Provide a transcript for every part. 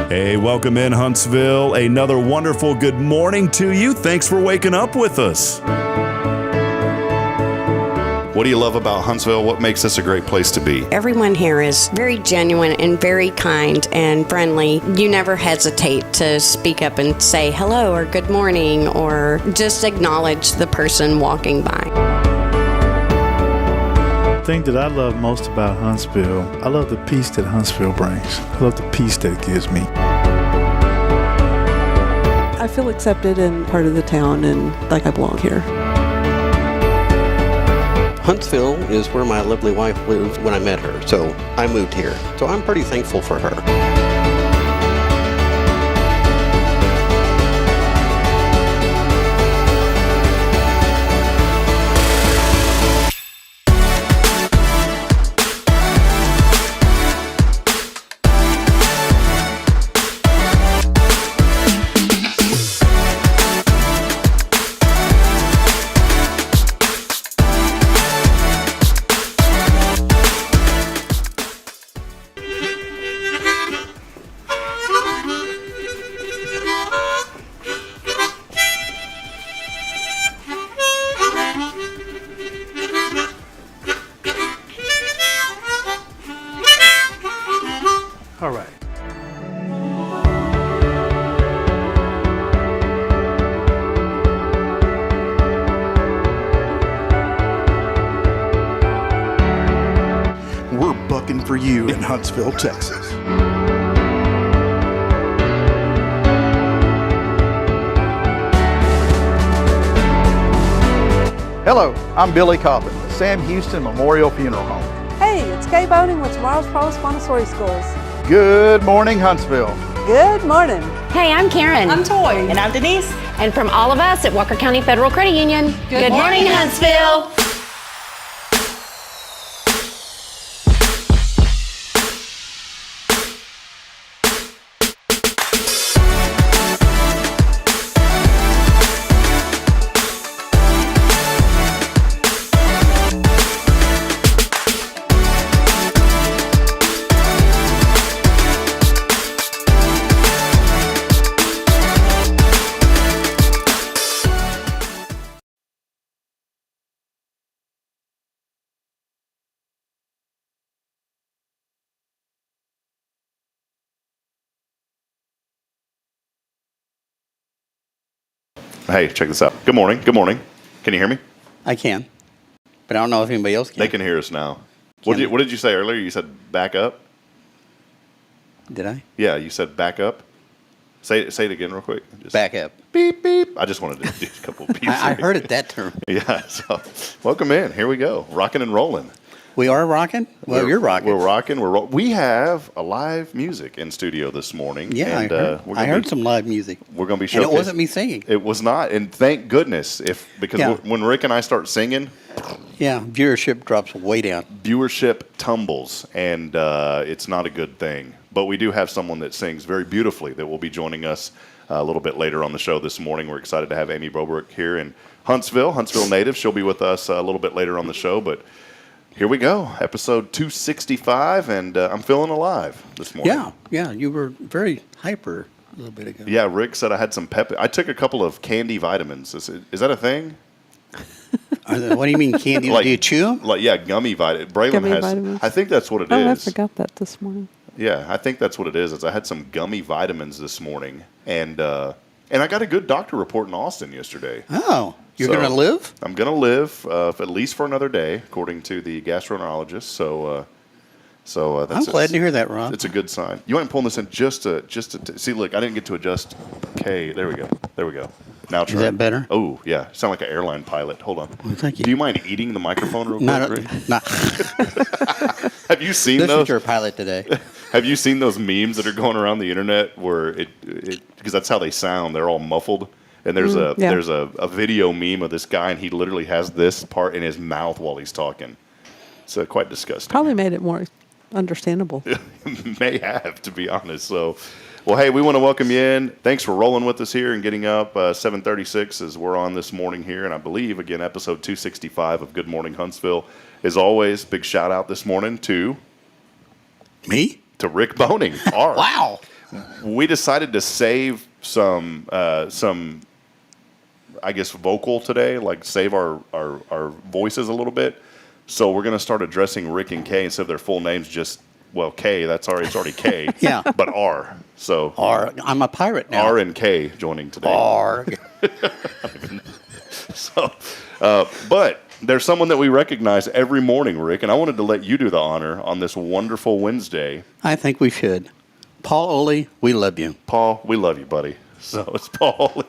Hey, welcome in Huntsville. Another wonderful good morning to you. Thanks for waking up with us. What do you love about Huntsville? What makes this a great place to be? Everyone here is very genuine and very kind and friendly. You never hesitate to speak up and say hello or good morning or just acknowledge the person walking by. The thing that I love most about Huntsville, I love the peace that Huntsville brings. I love the peace that it gives me. I feel accepted and part of the town and like I belong here. Huntsville is where my lovely wife lived when I met her, so I moved here. So I'm pretty thankful for her. All right. We're bucking for you in Huntsville, Texas. Hello, I'm Billy Coppin, the Sam Houston Memorial Funeral Home. Hey, it's Kaye Boehning with Tomorrow's Promise Montessori Schools. Good morning, Huntsville. Good morning. Hey, I'm Karen. I'm Toy. And I'm Denise. And from all of us at Walker County Federal Credit Union, good morning, Huntsville. Hey, check this out. Good morning. Good morning. Can you hear me? I can, but I don't know if anybody else can. They can hear us now. What did you say earlier? You said back up? Did I? Yeah, you said back up. Say it again real quick. Just Back up. beep, beep. I just wanted to do a couple of beeps. I heard it that term. Yeah, so welcome in. Here we go. Rocking and rolling. We are rocking? Well, you're rocking. We're rocking. We have a live music in studio this morning. Yeah, and, I heard some live music. We're going to be showcasing. And it wasn't me singing. It was not, and thank goodness, because when Rick and I start singing, yeah, viewership drops way down. Viewership tumbles, and it's not a good thing. But we do have someone that sings very beautifully that will be joining us a little bit later on the show this morning. We're excited to have Aimee Bobruk here in Huntsville native. She'll be with us a little bit later on the show, but here we go, episode 265, and I'm feeling alive this morning. Yeah, you were very hyper a little bit ago. Yeah, Rick said I had some pep. I took a couple of candy vitamins. Is that a thing? What do you mean candy? Do you chew them? Yeah, gummy vitamins. Braylon Gummy has. vitamins. I think that's what it is. Oh, I forgot that this morning. Yeah, I think that's what it is. I had some gummy vitamins this morning, and I got a good doctor report in Austin yesterday. Oh. You're going to live? I'm going to live at least for another day, according to the gastroenterologist. So that's I'm glad to hear that, Ron. It's a good sign. You mind pulling this in just to see? Look, I didn't get to adjust. Okay, there we go. Now try. Is that better? Oh yeah, sound like an airline pilot. Hold on. Well, thank you. Do you mind eating the microphone real quick? Not. Have you seen This those? is your pilot today. Have you seen those memes that are going around the internet where it because that's how they sound. They're all muffled. And there's a video meme of this guy, and he literally has this part in his mouth while he's talking. It's quite disgusting. Probably made it more understandable. May have, to be honest. So, well, hey, we want to welcome you in. Thanks for rolling with us here and getting up 7:36 as we're on this morning here. And I believe, again, episode 265 of Good Morning Huntsville. As always, big shout out this morning to me? To Rick Boehning. Wow. we decided to save some, I guess, vocal today, like save our voices a little bit. So we're going to start addressing Rick and Kaye instead of their full names. Just Kaye. It's already Kaye. Yeah. But R. So I'm a pirate now. R and Kaye joining today. Arg. So, but there's someone that we recognize every morning, Rick, and I wanted to let you do the honor on this wonderful Wednesday. I think we should. Paul Ole, we love you. Paul, we love you, buddy. So it's Paul.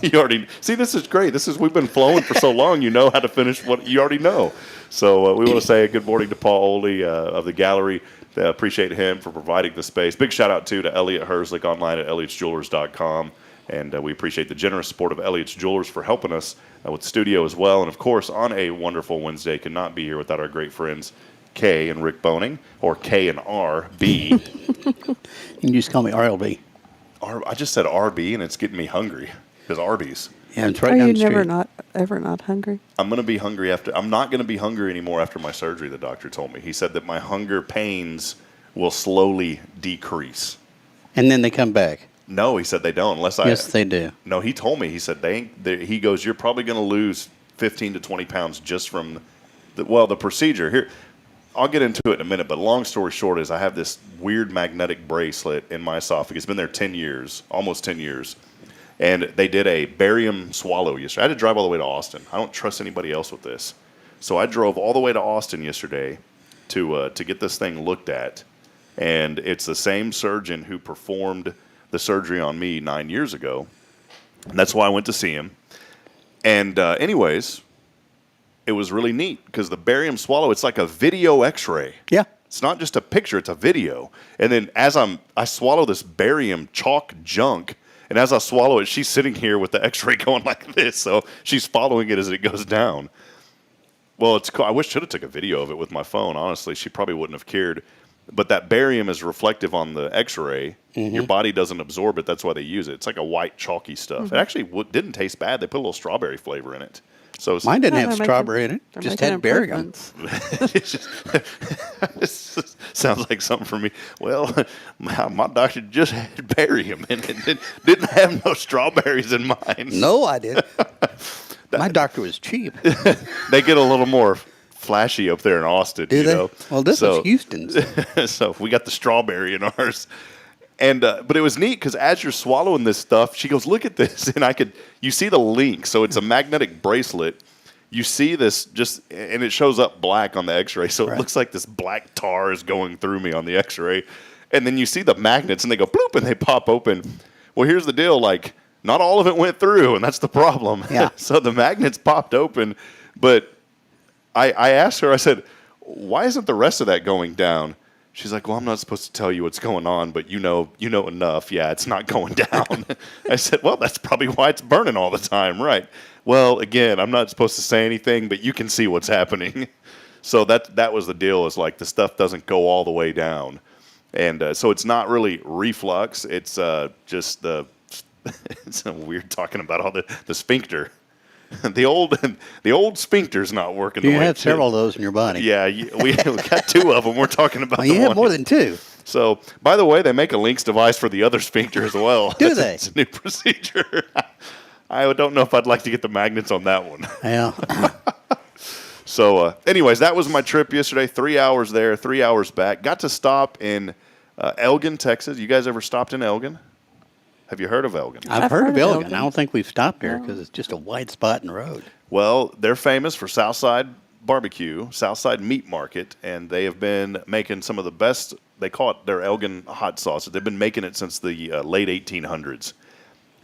You already see. This is great. We've been flowing for so long. You know how to finish what you already know. So we want to say good morning to Paul Ole of the gallery. Appreciate him for providing the space. Big shout out to Elliot Herslick online at elliotsjewelers.com. And we appreciate the generous support of Elliot's Jewelers for helping us with the studio as well. And, of course, on a wonderful Wednesday, could not be here without our great friends Kaye and Rick Boehning, or K and RB. You can just call me RLB. I just said RB, and it's getting me hungry, because Arby's. Yeah, it's right Are down you the street. ever not hungry? I'm going to be hungry I'm not going to be hungry anymore after my surgery, the doctor told me. He said that my hunger pains will slowly decrease. And then they come back. No, he said they don't unless Yes, they do. No, he told me. He said he goes, you're probably going to lose 15 to 20 pounds just from the procedure. Here, I'll get into it in a minute, but long story short is I have this weird magnetic bracelet in my esophagus. It's been there 10 years, almost 10 years. And they did a barium swallow yesterday. I had to drive all the way to Austin. I don't trust anybody else with this. So I drove all the way to Austin yesterday to get this thing looked at. And it's the same surgeon who performed the surgery on me 9 years ago. And that's why I went to see him. And anyways, it was really neat because the barium swallow, it's like a video x-ray. Yeah. It's not just a picture, it's a video. And then as I swallow this barium chalk junk, and as I swallow it, she's sitting here with the x-ray going like this. So she's following it as it goes down. Well, it's cool. I wish I should have took a video of it with my phone, honestly. She probably wouldn't have cared. But that barium is reflective on the x-ray. Mm-hmm. Your body doesn't absorb it. That's why they use it. It's like a white chalky stuff. Mm-hmm. It actually didn't taste bad. They put a little strawberry flavor in it. So mine didn't have strawberry in it. Just had barium. It sounds like something for me. Well, my doctor just had barium in it. Didn't have no strawberries in mine. No, I did. My doctor was cheap. They get a little more flashy up there in Austin. Do they? Know? Well, this is Houston's. So we got the strawberry in ours. And but it was neat because as you're swallowing this stuff, she goes, "Look at this," and you see the link. So it's a magnetic bracelet. You see this and it shows up black on the X-ray. So it looks like this black tar is going through me on the X-ray. And then you see the magnets, and they go bloop, and they pop open. Well, here's the deal: like not all of it went through, and that's the problem. Yeah. So the magnets popped open, but I asked her. I said, "Why isn't the rest of that going down?" She's like, "Well, I'm not supposed to tell you what's going on, but you know enough. Yeah, it's not going down." I said, "Well, that's probably why it's burning all the time, right?" Well, again, I'm not supposed to say anything, but you can see what's happening. So that was the deal. Is like the stuff doesn't go all the way down, and so it's not really reflux. It's just it's weird talking about all the sphincter. The old sphincter's not working. You have several of those in your body. Yeah, we got two of them. We're talking about. Well, you have more than two. So, by the way, they make a Lynx device for the other sphincter as well. Do they? It's a new procedure. I don't know if I'd like to get the magnets on that one. Yeah. So, anyways, that was my trip yesterday. 3 hours there, 3 hours back. Got to stop in Elgin, Texas. You guys ever stopped in Elgin? Have you heard of Elgin? I've heard of Elgin. I don't think we've stopped there because it's just a wide spot in the road. Well, they're famous for Southside barbecue, Southside meat market, and they have been making some of the best. They call it their Elgin hot sauce. They've been making it since the late 1800s.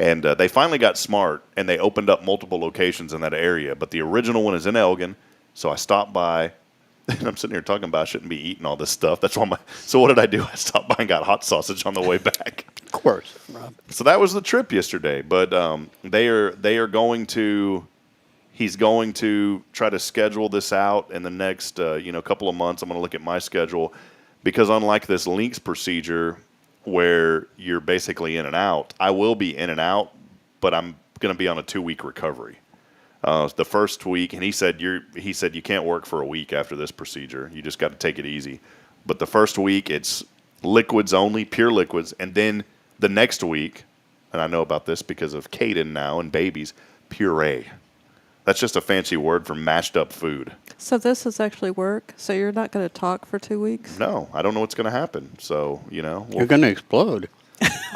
And they finally got smart, and they opened up multiple locations in that area. But the original one is in Elgin, so I stopped by. And I'm sitting here talking about I shouldn't be eating all this stuff. That's why So what did I do? I stopped by and got hot sausage on the way back. Of course, Rob. So that was the trip yesterday. But they are going to. He's going to try to schedule this out in the next couple of months. I'm going to look at my schedule because unlike this Lynx procedure where you're basically in and out, I will be in and out, but I'm going to be on a 2-week recovery. The first week, and he said you can't work for a week after this procedure. You just got to take it easy. But the first week, it's liquids only, pure liquids. And then the next week, and I know about this because of Caden now and babies, puree. That's just a fancy word for mashed up food. So this is actually work. So you're not going to talk for 2 weeks? No, I don't know what's going to happen. So, You're going to explode.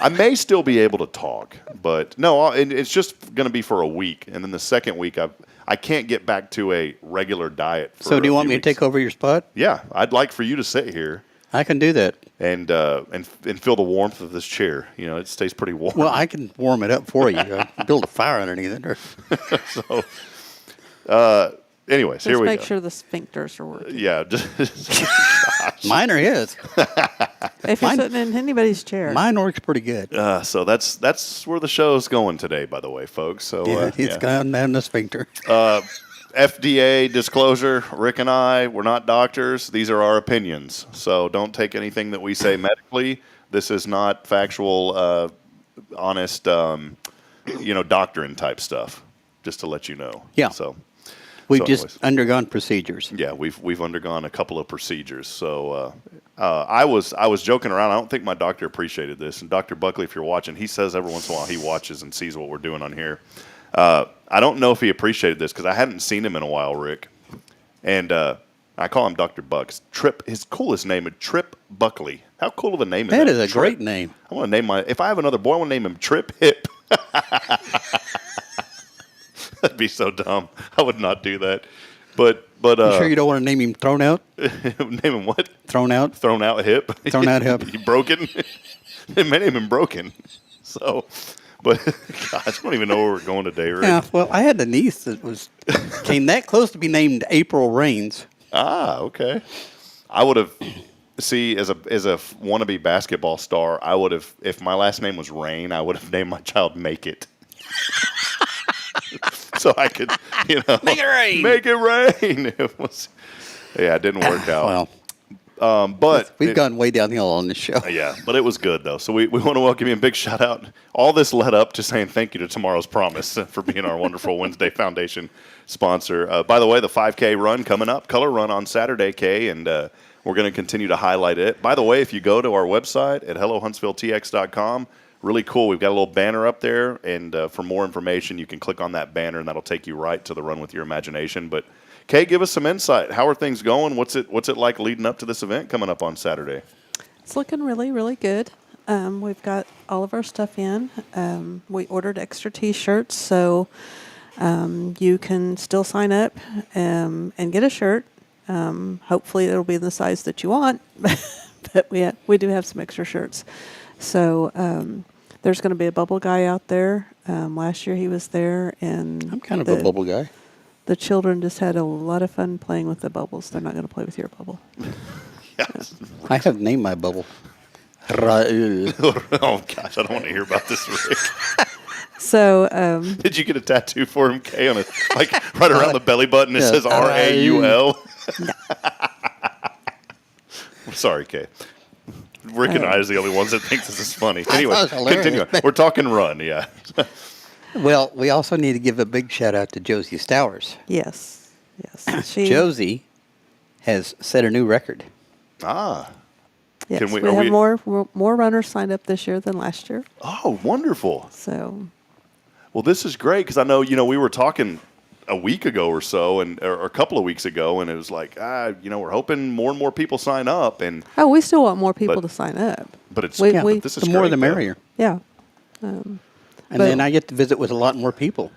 I may still be able to talk, but no, it's just going to be for a week. And then the second week, I can't get back to a regular diet. So do you want me to take over your spot? Yeah, I'd like for you to sit here. I can do that. And feel the warmth of this chair. It stays pretty warm. Well, I can warm it up for you. I build a fire underneath it. So, anyways, Just here we go. make sure the sphincters are working. Yeah. Mine are his. If you're sitting in anybody's chair. Mine works pretty good. So that's where the show's going today, by the way, folks. So It's gone down the sphincter. FDA disclosure, Rick and I, we're not doctors. These are our opinions. So don't take anything that we say medically. This is not factual, honest, doctrine type stuff, just to let you know. Yeah. So We've so just anyways. undergone procedures. Yeah, we've undergone a couple of procedures. So I was joking around. I don't think my doctor appreciated this. And Dr. Buckley, if you're watching, he says every once in a while he watches and sees what we're doing on here. I don't know if he appreciated this because I hadn't seen him in a while, Rick. And I call him Dr. Bucks. His coolest name is Trip Buckley. How cool of a name is that? That is a Trip. great name. I want to name if I have another boy, I want to name him Trip Hip. That'd be so dumb. I would not do that. But You sure you don't want to name him Thrown Out? name him what? Thrown Out? Thrown Out Hip. Thrown Out Hip. Broken. They may name him Broken. So, but gosh, I don't even know where we're going today, Rick. Yeah, well, I had a niece that came that close to be named April Rains. Ah, okay. I would have, as a wannabe basketball star, I would have, if my last name was Rain, I would have named my child Make It. So I could, Make it rain. Make it rain. It didn't work out. Well, but we've gone way downhill on this show. Yeah, but it was good, though. So we want to welcome you a big shout out. All this led up to saying thank you to Tomorrow's Promise for being our wonderful Wednesday Foundation sponsor. By the way, the 5K run coming up, color run on Saturday, Kaye, and we're going to continue to highlight it. By the way, if you go to our website at hellohuntsvilletx.com, really cool. We've got a little banner up there, and for more information, you can click on that banner, and that'll take you right to the Run with Your Imagination. But Kaye, give us some insight. How are things going? What's it like leading up to this event coming up on Saturday? It's looking really, really good. We've got all of our stuff in. We ordered extra T-shirts, so you can still sign up and get a shirt. Hopefully, it'll be in the size that you want, but we do have some extra shirts. So there's going to be a bubble guy out there. Last year he was there, and I'm kind of a bubble guy. The children just had a lot of fun playing with the bubbles. They're not going to play with your bubble. Yes. I have named my bubble. Oh, gosh, I don't want to hear about this, Rick. So, Did you get a tattoo for him, Kaye, on right around the belly button? It says RAUL. No. Sorry, Kaye. Rick and I is the only ones that think this is funny. Anyway, thought it was hilarious. continue. We're talking run, yeah. Well, we also need to give a big shout out to Josie Stowers. yes. Josie has set a new record. Ah. Yes, Can we- we are have we- more runners signed up this year than last year. Oh, wonderful. So, Well, this is great because I know, we were talking a week ago or so, or a couple of weeks ago, and it was like, we're hoping more and more people sign up. we still want more people But- to sign up. But it's We- but we- this is The more great, the though. merrier. Yeah. And then I get to visit with a lot more people.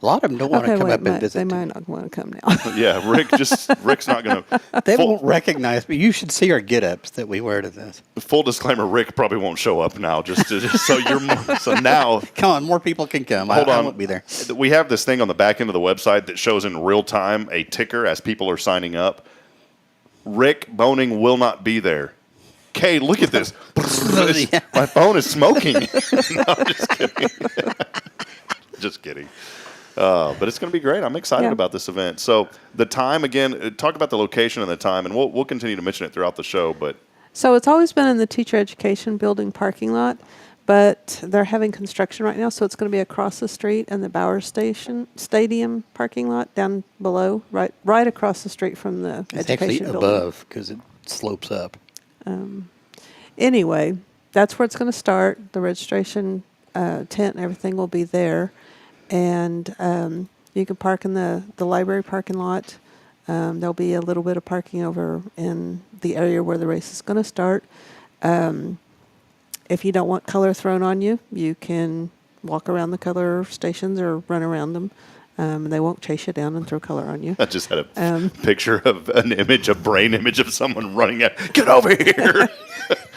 A lot of them don't want to come up and visit. They might not want to come now. Yeah, Rick's not going to. They won't recognize me. You should see our get-ups that we wear to this. Full disclaimer: Rick probably won't show up now. Just so so now. Come on, more people can come. Hold I on, won't be there. We have this thing on the back end of the website that shows in real time a ticker as people are signing up. Rick Boehning will not be there. Kaye, look at this. My phone is smoking. No, I'm just kidding. Just kidding. But it's going to be great. I'm excited about this event. So the time, again, talk about the location and the time, and we'll continue to mention it throughout the show. But So it's always been in the teacher education building parking lot, but they're having construction right now, so it's going to be across the street in the Bauer Stadium parking lot down below, right across the street from the It's education actually building. above because it slopes up. Anyway, that's where it's going to start. The registration tent and everything will be there. And you can park in the library parking lot. There'll be a little bit of parking over in the area where the race is going to start. If you don't want color thrown on you, you can walk around the color stations or run around them. They won't chase you down and throw color on you. I just had a picture of an image, a brain image of someone running at, get over here.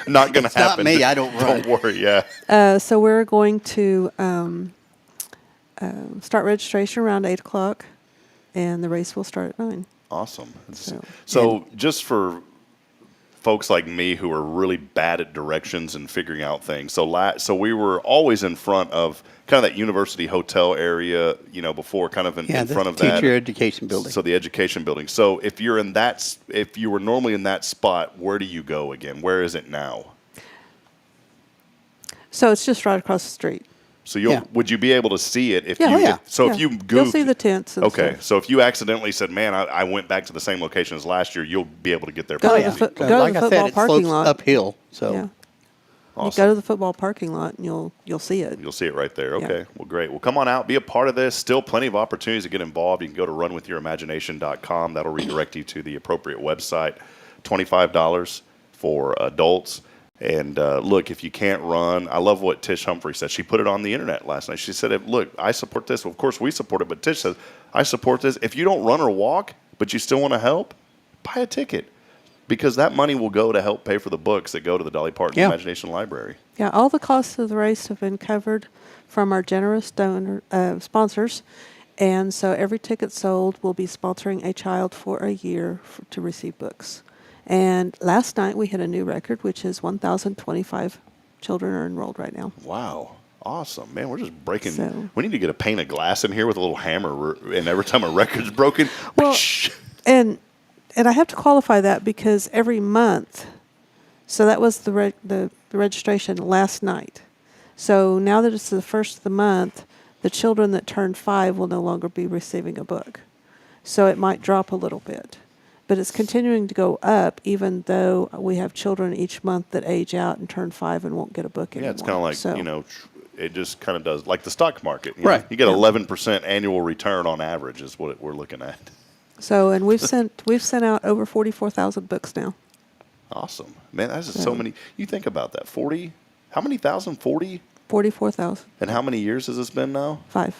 Not going to happen. Not me. I don't run. Don't worry. Yeah. So we're going to start registration around 8 o'clock, and the race will start at 9. Awesome. So just for folks like me who are really bad at directions and figuring out things. So we were always in front of kind of that university hotel area, before kind of in front of that. Teacher education building. So the education building. So if you were normally in that spot, where do you go again? Where is it now? So it's just right across the street. So would you be able to see it if If you goofed? You'll see the tents. And okay, stuff. so if you accidentally said, "Man, I went back to the same location as last year," you'll be able to get there. Go pretty to the easy. go like to the I said, football it parking slopes lot. uphill. So Yeah. Awesome. You go to the football parking lot, and you'll see it. You'll see it right there. Okay. Yeah. Well, great. Well, come on out. Be a part of this. Still plenty of opportunities to get involved. You can go to runwithyourimaginationcom. That'll redirect you to the appropriate website. $25 for adults. And look, if you can't run, I love what Tish Humphrey said. She put it on the internet last night. She said, look, I support this. Well, of course, we support it. But Tish says, I support this. If you don't run or walk, but you still want to help, buy a ticket. Because that money will go to help pay for the books that go to the Dolly Parton Imagination Library. Yeah, all the costs of the race have been covered from our generous sponsors. And so every ticket sold will be sponsoring a child for a year to receive books. And last night we hit a new record, which is 1,025 children are enrolled right now. Wow. Awesome. Man, we're just breaking. So- We need to get a pane of glass in here with a little hammer, and every time a record's broken, Well, and I have to qualify that because every month, so that was the registration last night. So now that it's the first of the month, the children that turn 5 will no longer be receiving a book. So it might drop a little bit. But it's continuing to go up, even though we have children each month that age out and turn 5 and won't get a book anymore. yeah, it's kind of like, So- it just kind of does, like the stock market. Right. You get 11% annual return on average is what we're looking at. So, and we've sent out over 44,000 books now. Awesome. Man, that's just so many. You think about that. 40, how many thousand? 40? 44,000. And how many years has this been now? 5.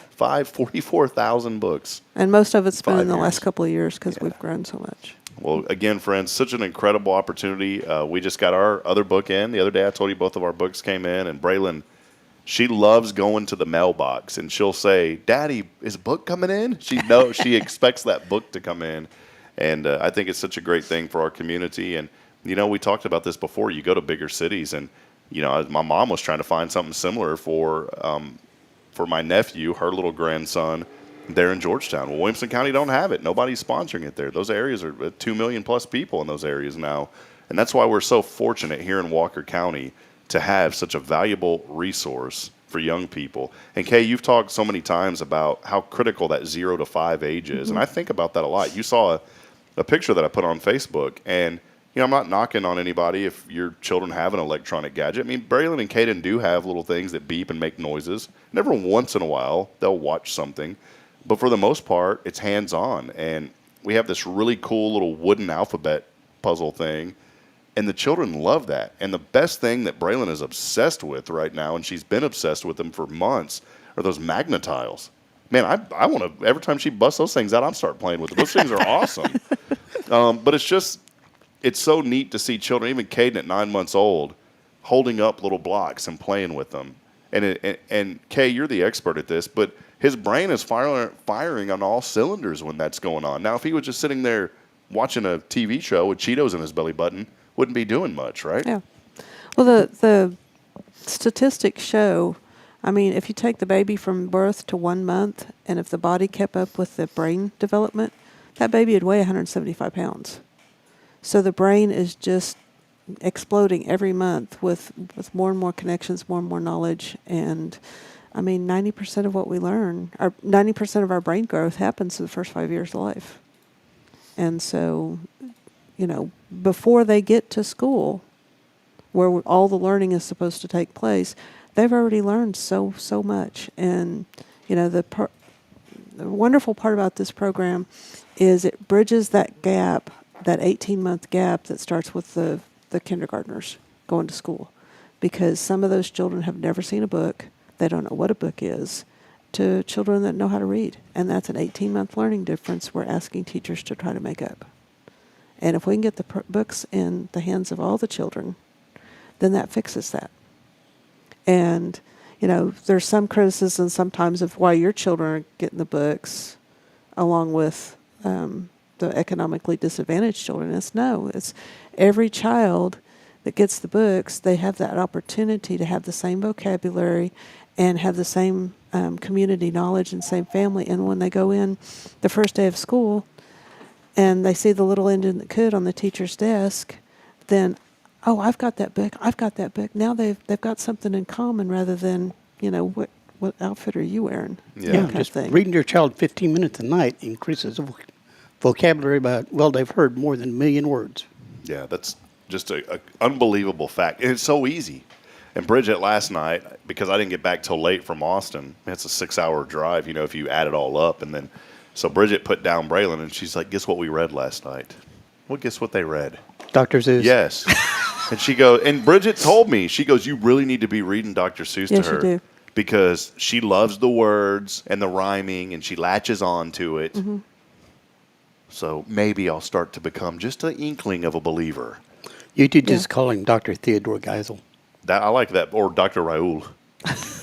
44,000 books. And most of it's been 5 in the years. last couple of years because we've grown so much. Well, again, friends, such an incredible opportunity. We just got our other book in. The other day I told you both of our books came in. And Braylon, she loves going to the mailbox. And she'll say, Daddy, is a book coming in? She expects that book to come in. And I think it's such a great thing for our community. And, we talked about this before. You go to bigger cities and, my mom was trying to find something similar for my nephew, her little grandson, there in Georgetown. Well, Williamson County don't have it. Nobody's sponsoring it there. Those areas are 2 million plus people in those areas now. And that's why we're so fortunate here in Walker County to have such a valuable resource for young people. And Kaye, you've talked so many times about how critical that 0 to 5 age is. And I think about that a lot. You saw a picture that I put on Facebook, and I'm not knocking on anybody if your children have an electronic gadget. I mean, Braylon and Kaden do have little things that beep and make noises. And every once in a while, they'll watch something. But for the most part, it's hands-on. And we have this really cool little wooden alphabet puzzle thing. And the children love that. And the best thing that Braylon is obsessed with right now, and she's been obsessed with them for months, are those magnetiles. Man, I want to, every time she busts those things out, I'm start playing with them. Those things are awesome. But it's so neat to see children, even Caden at 9 months old, holding up little blocks and playing with them. And Kaye, you're the expert at this, but his brain is firing on all cylinders when that's going on. Now, if he was just sitting there watching a TV show with Cheetos in his belly button, wouldn't be doing much, right? Yeah. Well, the statistics show, I mean, if you take the baby from birth to 1 month, and if the body kept up with the brain development, that baby would weigh 175 pounds. So the brain is just exploding every month with more and more connections, more and more knowledge. And I mean, 90% of what we learn, 90% of our brain growth happens in the first 5 years of life. And so, before they get to school, where all the learning is supposed to take place, they've already learned so much. And, the wonderful part about this program is it bridges that gap, that 18-month gap that starts with the kindergartners going to school. Because some of those children have never seen a book. They don't know what a book is, to children that know how to read. And that's an 18-month learning difference we're asking teachers to try to make up. And if we can get the books in the hands of all the children, then that fixes that. And, there's some criticism sometimes of why your children are getting the books along with the economically disadvantaged children. It's every child that gets the books, they have that opportunity to have the same vocabulary and have the same community knowledge and same family. And when they go in the first day of school and they see the little Indian that could on the teacher's desk, then, oh, I've got that book. Now they've got something in common rather than, what outfit are you wearing? Yeah, just reading to your child 15 minutes a night increases vocabulary by, they've heard more than 1 million words. Yeah, that's just a unbelievable fact. And it's so easy. And Bridget last night, because I didn't get back till late from Austin, it's a 6-hour drive, if you add it all up. And then, so Bridget put down Braylon, and she's like, guess what we read last night? Well, guess what they read? Dr. Seuss. Yes. And she goes, and Bridget told me, she goes, you really need to be reading Dr. Seuss to her. Yes, you do. Because she loves the words and the rhyming, and she latches on to it. Mm-hmm. So maybe I'll start to become just an inkling of a believer. You could just call him Dr. Theodore Geisel. I like that. Or Dr. Raoul.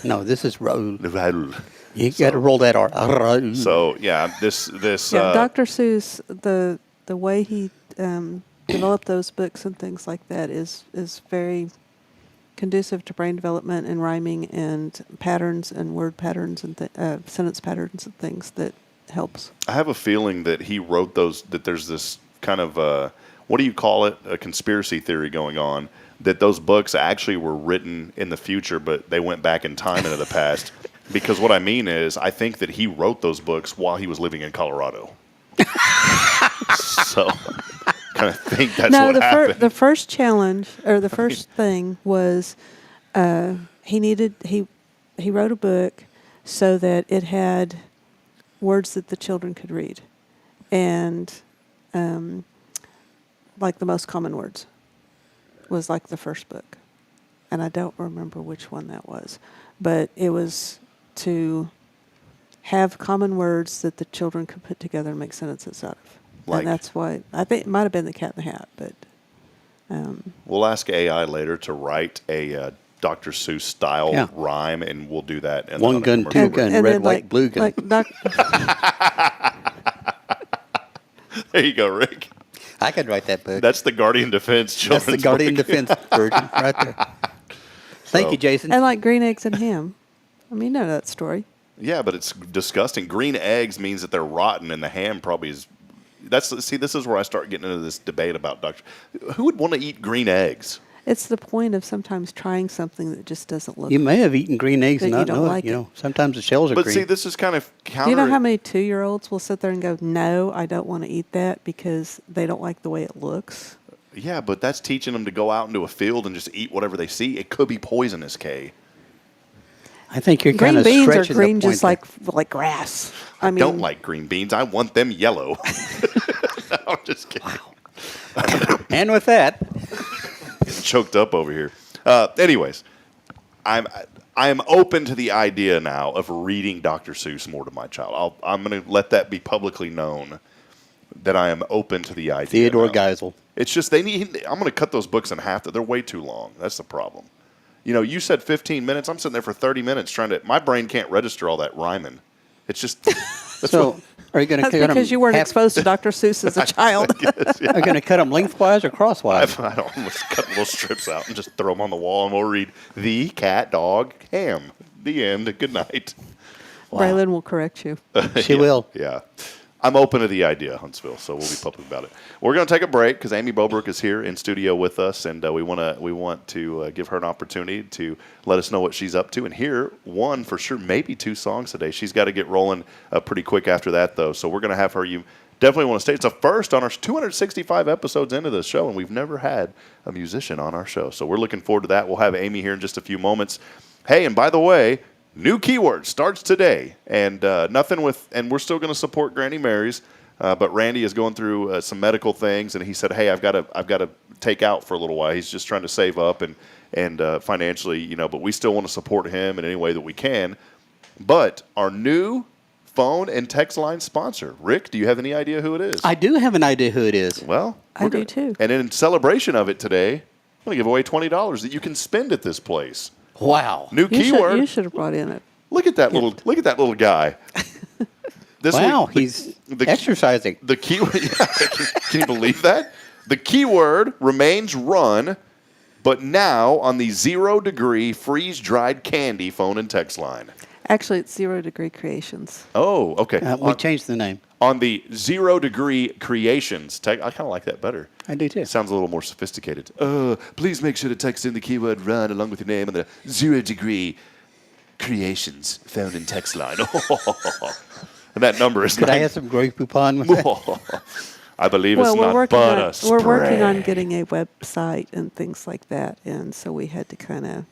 No, this is Raoul. Raoul. You got to roll that R. Raoul. So, this. Dr. Seuss, the way he developed those books and things like that is very conducive to brain development and rhyming and patterns and word patterns and sentence patterns and things that helps. I have a feeling that he wrote those, that there's this kind of, what do you call it, a conspiracy theory going on, that those books actually were written in the future, but they went back in time into the past. Because what I mean is, I think that he wrote those books while he was living in Colorado. So, kind of think that's what happened. The first challenge, or the first thing was, he wrote a book so that it had words that the children could read, and like the most common words was like the first book, and I don't remember which one that was, but it was to have common words that the children could put together and make sentences out of. And that's why I think it might have been the Cat in the Hat, but we'll ask AI later to write a Dr. Seuss style rhyme, and we'll do that. One gun, two gun, red, white, blue gun. There you go, Rick. I could write that book. That's the Guardian Defense children's That's the Guardian book. Defense version right there. Thank you, Jason. And like green eggs and ham. I mean, you know that story. Yeah, but it's disgusting. Green eggs means that they're rotten, and the ham probably is. This is where I start getting into this debate about who would want to eat green eggs? It's the point of sometimes trying something that just doesn't look. You may have eaten green eggs and not know like it. Sometimes the shells are green. But see, this is kind of counter. Do you know how many 2-year-olds will sit there and go, "No, I don't want to eat that," because they don't like the way it looks? Yeah, but that's teaching them to go out into a field and just eat whatever they see. It could be poisonous, Kay. I think you're kind of stretching the point. Green beans are green, just like grass. I don't like green beans. I want them yellow. I'm just kidding. Wow. And with that, choked up over here. Anyways, I am open to the idea now of reading Dr. Seuss more to my child. I'm going to let that be publicly known that I am open to the idea. Theodore Geisel. It's just I'm going to cut those books in half. They're way too long. That's the problem. You said 15 minutes. I'm sitting there for 30 minutes my brain can't register all that rhyming. It's just. Are you going to cut them? Because you weren't exposed to Dr. Seuss as a child. Guess, yeah. Are you going to cut them lengthwise or crosswise? I'd almost cut little strips out and just throw them on the wall, and we'll read The Cat, Dog, Ham. The end. Good night. Wow. Braylon will correct you. She will. Yeah. I'm open to the idea, Huntsville, so we'll be public about it. We're going to take a break because Aimee Bobruk is here in studio with us, and we want to give her an opportunity to let us know what she's up to and hear one, for sure, maybe 2 songs today. She's got to get rolling pretty quick after that, though, so we're going to have her. You definitely want to stay. It's a first on our 265 episodes into this show, and we've never had a musician on our show, so we're looking forward to that. We'll have Aimee here in just a few moments. Hey, and by the way, new keyword starts today, and we're still going to support Granny Mary's, but Randy is going through some medical things, and he said, "Hey, I've got to take out for a little while." He's just trying to save up and financially, but we still want to support him in any way that we can. But our new phone and text line sponsor, Rick, do you have any idea who it is? I do have an idea who it is. Well, I do too. And in celebration of it today, I'm going to give away $20 that you can spend at this place. Wow. New keyword. You should have brought in it. Look at that little guy. Wow, he's exercising. The keyword. Can you believe that? The keyword remains run, but now on the 0 degree freeze dried candy phone and text line. Actually, it's 0 Degree Creations. Oh, okay. We changed the name. On the 0 Degree Creations. I kind of like that better. I do too. It sounds a little more sophisticated. Please make sure to text in the keyword run along with your name on the 0 Degree Creations phone and text line. And that number is Could I have some Grey Poupon with that? I believe it's not but a spray. We're working on getting a website and things like that, and so we had to kind of,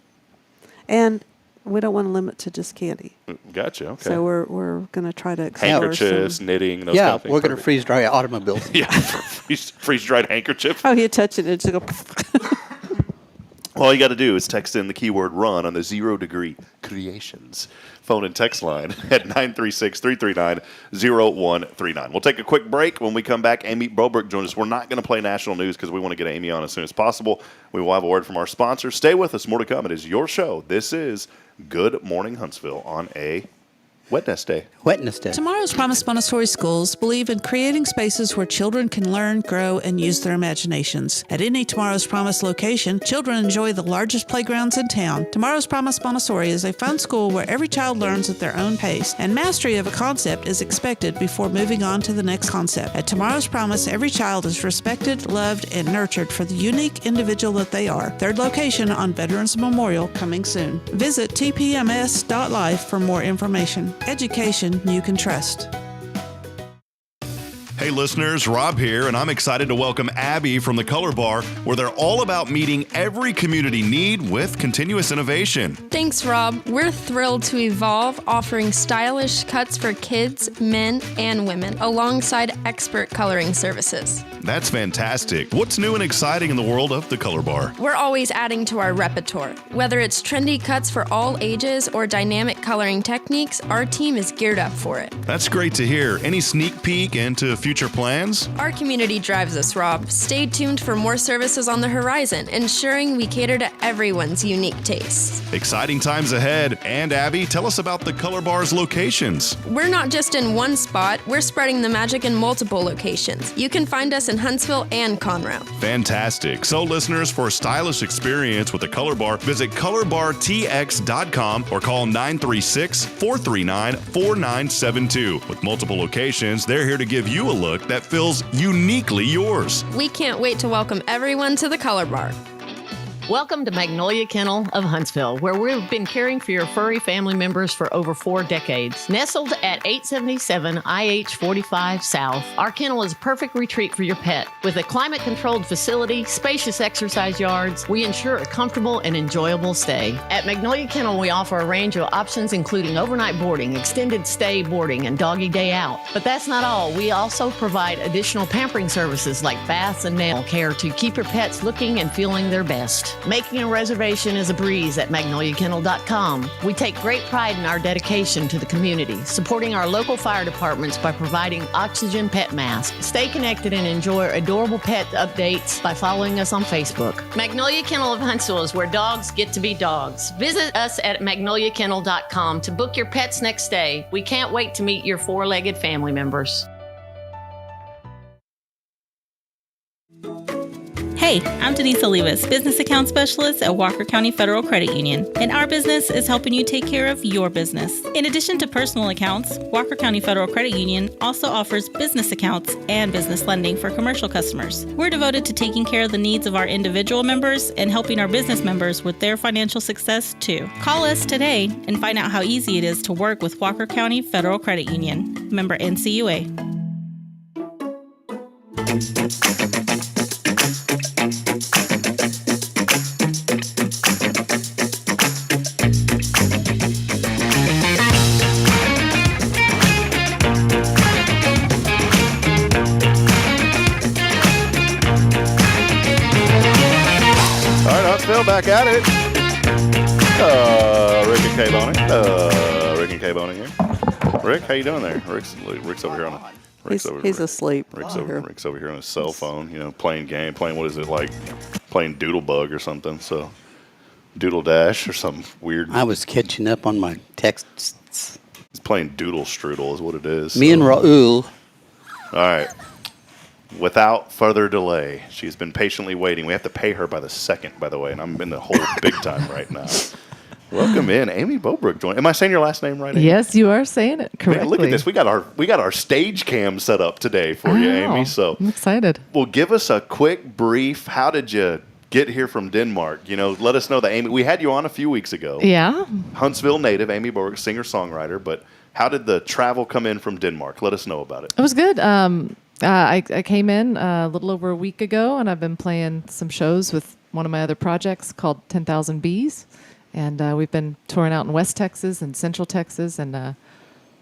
and we don't want to limit to just candy. Gotcha. Okay. So we're going to try to explore handkerchiefs, knitting, those kind of things. We're going to freeze dry automobiles. Yeah, freeze dried handkerchief. Oh, you touch it, it's going to go. All you got to do is text in the keyword run on the 0 Degree Creations phone and text line at 936-339-0139. We'll take a quick break. When we come back, Aimee Bobruk joins us. We're not going to play national news because we want to get Aimee on as soon as possible. We will have a word from our sponsor. Stay with us. More to come. It is your show. This is Good Morning Huntsville on a Wednesday. Tomorrow's Promise Montessori schools believe in creating spaces where children can learn, grow, and use their imaginations. At any Tomorrow's Promise location, children enjoy the largest playgrounds in town. Tomorrow's Promise Montessori is a fun school where every child learns at their own pace, and mastery of a concept is expected before moving on to the next concept. At Tomorrow's Promise, every child is respected, loved, and nurtured for the unique individual that they are. Third location on Veterans Memorial, coming soon. Visit tpms.life for more information. Education you can trust. Hey listeners, Rob here, and I'm excited to welcome Abby from the Color Bar, where they're all about meeting every community need with continuous innovation. Thanks, Rob. We're thrilled to evolve, offering stylish cuts for kids, men, and women, alongside expert coloring services. That's fantastic. What's new and exciting in the world of the Color Bar? We're always adding to our repertoire. Whether it's trendy cuts for all ages or dynamic coloring techniques, our team is geared up for it. That's great to hear. Any sneak peek into future plans? Our community drives us, Rob. Stay tuned for more services on the horizon, ensuring we cater to everyone's unique tastes. Exciting times ahead. And Abby, tell us about the Color Bar's locations. We're not just in one spot, we're spreading the magic in multiple locations. You can find us in Huntsville and Conroe. Fantastic. So listeners, for a stylish experience with the Color Bar, visit colorbartx.com or call 936-439-4972. With multiple locations, they're here to give you a look that feels uniquely yours. We can't wait to welcome everyone to the Color Bar. Welcome to Magnolia Kennel of Huntsville, where we've been caring for your furry family members for over 4 decades. Nestled at 877 IH 45 South, our kennel is a perfect retreat for your pet. With a climate-controlled facility, spacious exercise yards, we ensure a comfortable and enjoyable stay. At Magnolia Kennel, we offer a range of options including overnight boarding, extended stay boarding, and doggy day out. But that's not all. We also provide additional pampering services like baths and nail care to keep your pets looking and feeling their best. Making a reservation is a breeze at magnoliakennel.com. We take great pride in our dedication to the community, supporting our local fire departments by providing oxygen pet masks. Stay connected and enjoy adorable pet updates by following us on Facebook. Magnolia Kennel of Huntsville is where dogs get to be dogs. Visit us at magnoliakennel.com to book your pet's next stay. We can't wait to meet your 4-legged family members. Hey, I'm Denise Olivas, Business Account Specialist at Walker County Federal Credit Union, and our business is helping you take care of your business. In addition to personal accounts, Walker County Federal Credit Union also offers business accounts and business lending for commercial customers. We're devoted to taking care of the needs of our individual members and helping our business members with their financial success too. Call us today and find out how easy it is to work with Walker County Federal Credit Union. Member NCUA. Back at it. Rick and Kaye Boehning. Rick and Kaye Boehning here. Rick, how you doing there? Rick's over here on He's asleep. Rick's over here on his cell phone, playing what is it, like playing Doodlebug or something, so Doodle Dash or something weird. I was catching up on my texts. He's playing Doodle Strudel is what it is. Me and Raul. All right. Without further delay, she's been patiently waiting. We have to pay her by the second, by the way, and I'm in the hole big time right now. Welcome in, Aimee Bobruk. Am I saying your last name right? Aimee? Yes, you are saying it correctly. Man, look at this. We got our stage cam set up today for you, Aimee. So I'm excited. Well, give us a quick brief. How did you get here from Denmark? Let us know that Aimee. We had you on a few weeks ago. Yeah. Huntsville native, Aimee Bobruk, singer-songwriter. But how did the travel come in from Denmark? Let us know about it. It was good. I came in a little over a week ago, and I've been playing some shows with one of my other projects called 10,000 Bees. And we've been touring out in West Texas and Central Texas. And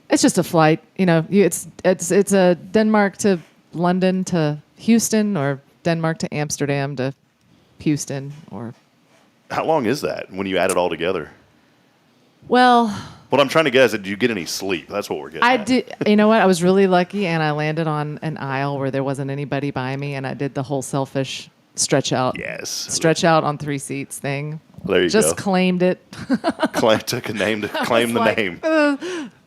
it's just a flight. It's a Denmark to London to Houston, or Denmark to Amsterdam to Houston. Or how long is that when you add it all together? Well, what I'm trying to get is, did you get any sleep? That's what we're getting at. did. You know what? I was really lucky, and I landed on an aisle where there wasn't anybody by me, and I did the whole selfish stretch out. Yes. Stretch out on 3 seats thing. There you Just go. claimed it. Took a name to claim the name.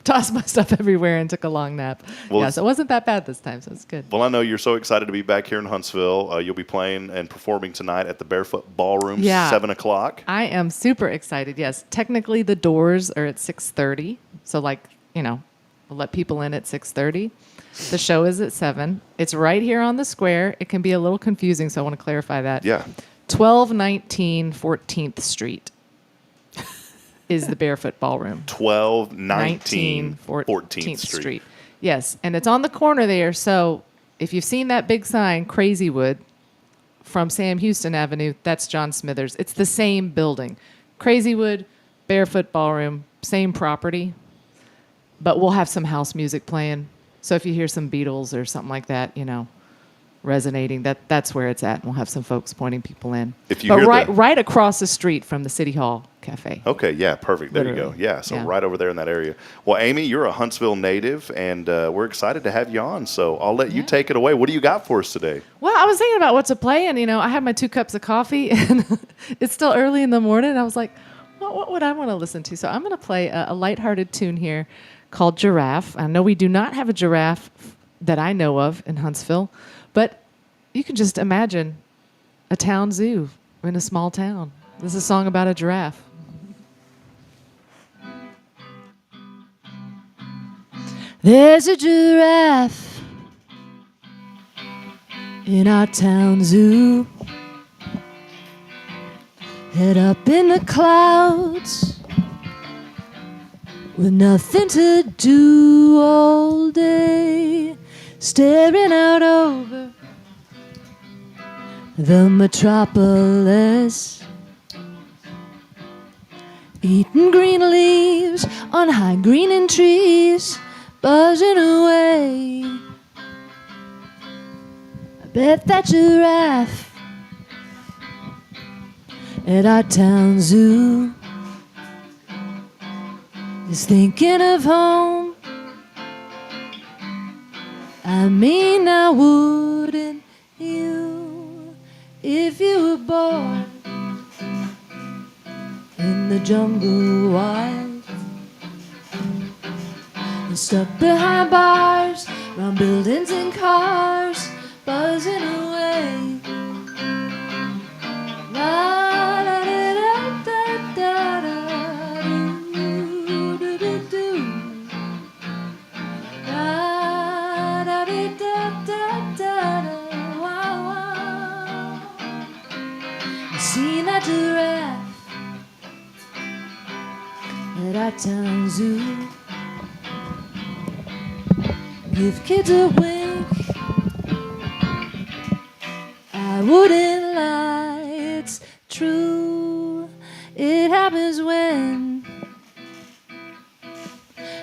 Tossed my stuff everywhere and took a long nap. Well, so it wasn't that bad this time, so it's good. Well, I know you're so excited to be back here in Huntsville. You'll be playing and performing tonight at the Barefoot Ballroom, 7 o'clock. I am super excited, yes. Technically, the doors are at 6:30, so we'll let people in at 6:30. The show is at 7. It's right here on the square. It can be a little confusing, so I want to clarify that. Yeah. 1219 14th Street is the Barefoot Ballroom. 1219 14th Street. Yes, and it's on the corner there. So if you've seen that big sign, Crazywood, from Sam Houston Avenue, that's John Smithers. It's the same building. Crazywood, Barefoot Ballroom, same property, but we'll have some house music playing. So if you hear some Beatles or something like that, resonating, that's where it's at. And we'll have some folks pointing people in. Right across the street from the City Hall Cafe. Okay, yeah, perfect. There Literally. you go. Yeah, so right over there in that area. Well, Aimee, you're a Huntsville native, and we're excited to have you on. So I'll let you take it away. What do you got for us today? Well, I was thinking about what to play, and I had my 2 cups of coffee, and it's still early in the morning. And I was like, what would I want to listen to? So I'm going to play a lighthearted tune here called Giraffe. I know we do not have a giraffe that I know of in Huntsville, but you can just imagine a town zoo in a small town. This is a song about a giraffe. There's a giraffe in our town zoo, head up in the clouds with nothing to do all day, staring out over the metropolis, eating green leaves on high greening trees, buzzing away. I bet that giraffe at our town zoo is thinking of home. I mean, now wouldn't you, if you were born in the jungle wild and stuck behind bars, round buildings and cars, buzzing away. our town zoo. Give kids a wink, I wouldn't lie, it's true. It happens when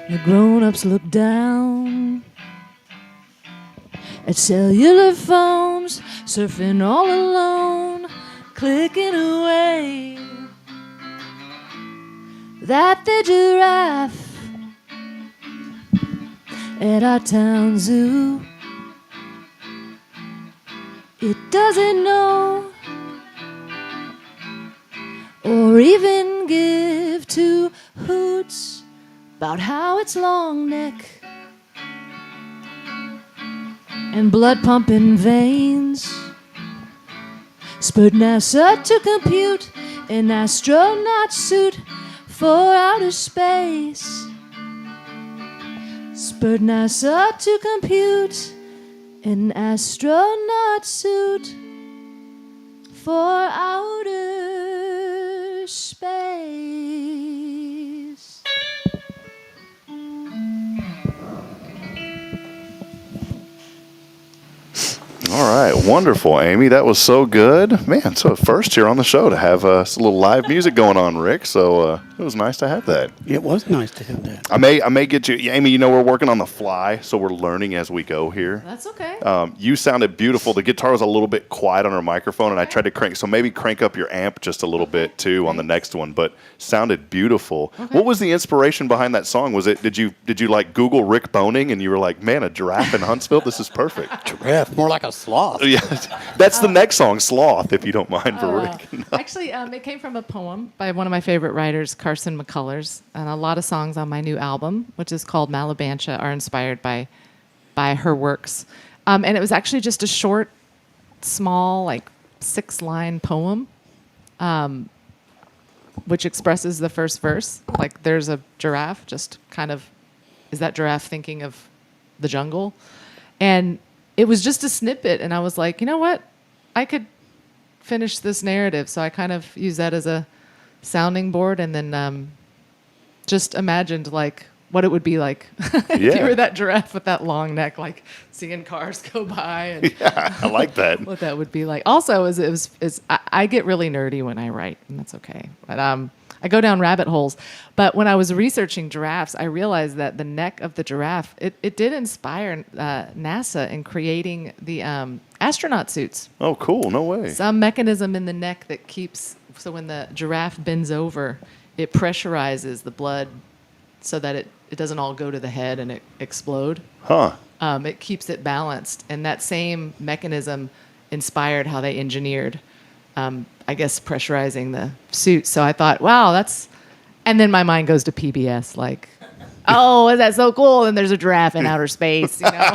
the grown-ups look down at cellular phones, surfing all alone, clicking away. That the giraffe at our town zoo, it doesn't know or even give two hoots about how its long neck and blood pumping veins spurred NASA to compute an astronaut suit for outer space. Spurred NASA to compute an astronaut suit for outer space. All right, wonderful, Aimee. That was so good, man. So first here on the show to have a little live music going on, Rick. So it was nice to have that. It was nice to have that. I may get you, Aimee. You know we're working on the fly, so we're learning as we go here. That's okay. You sounded beautiful. The guitar was a little bit quiet on our microphone, and I tried to crank. So maybe crank up your amp just a little bit too on the next one. But sounded beautiful. Okay. What was the inspiration behind that song? Was it did you like Google Rick Boehning and you were like, man, a giraffe in Huntsville? This is perfect. Giraffe, more like a sloth. Yeah, that's the next song, Sloth, if you don't mind for Rick. No. Actually, it came from a poem by one of my favorite writers, Carson McCullers, and a lot of songs on my new album, which is called Malabancha, are inspired by her works. And it was actually just a short, small, like 6-line poem, which expresses the first verse. Like there's a giraffe, just kind of, is that giraffe thinking of the jungle? And it was just a snippet, and I was like, you know what? I could finish this narrative. So I kind of used that as a sounding board, and then just imagined like what it would be like if you were that giraffe with that long neck, like seeing cars go by. And yeah, I like that. What that would be like. Also, I get really nerdy when I write, and that's okay. But I go down rabbit holes. But when I was researching giraffes, I realized that the neck of the giraffe, it did inspire NASA in creating the astronaut suits. Oh, cool. No way. Some mechanism in the neck that keeps, so when the giraffe bends over, it pressurizes the blood so that it doesn't all go to the head and it explode. Huh. It keeps it balanced. And that same mechanism inspired how they engineered I guess, pressurizing the suit. So I thought, wow, that's... And then my mind goes to PBS, like, oh, is that so cool? And there's a giraffe in outer space, you know?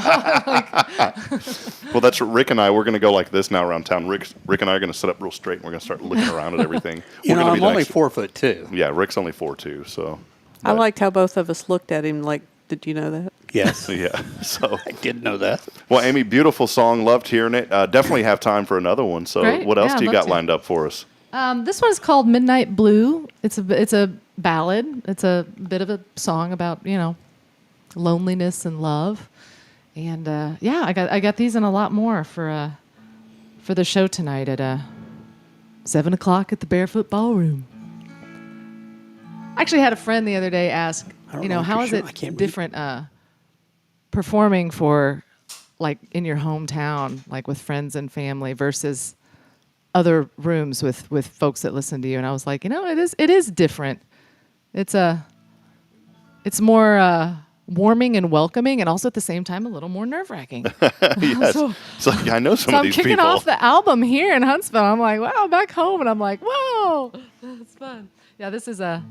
Well, that's Rick and I. We're going to go like this now around town. Rick and I are going to sit up real straight, and we're going to start looking around at everything. I'm only 4'2". Yeah, Rick's only 4'2", so... I liked how both of us looked at him like, did you know that? Yes. Yeah. So I did know that. Well, Aimee, beautiful song. Loved hearing it. Definitely have time for another one. So Great. What else Yeah, do you I'd got love to. lined up for us? This one's called Midnight Blue. It's a ballad. It's a bit of a song about, you know, loneliness and love. And I got these and a lot more for the show tonight at 7 o'clock at the Barefoot Ballroom. I actually had a friend the other day ask, you know, how is it different performing for, like, in your hometown, like with friends and family versus other rooms with folks that listen to you? And I was like, you know, it is different. It's more warming and welcoming, and also at the same time a little more nerve-wracking. Yes. So I know some of these I'm kicking people. off the album here in Huntsville. I'm like, wow, back home, and I'm like, whoa, that's fun. Yeah, this is a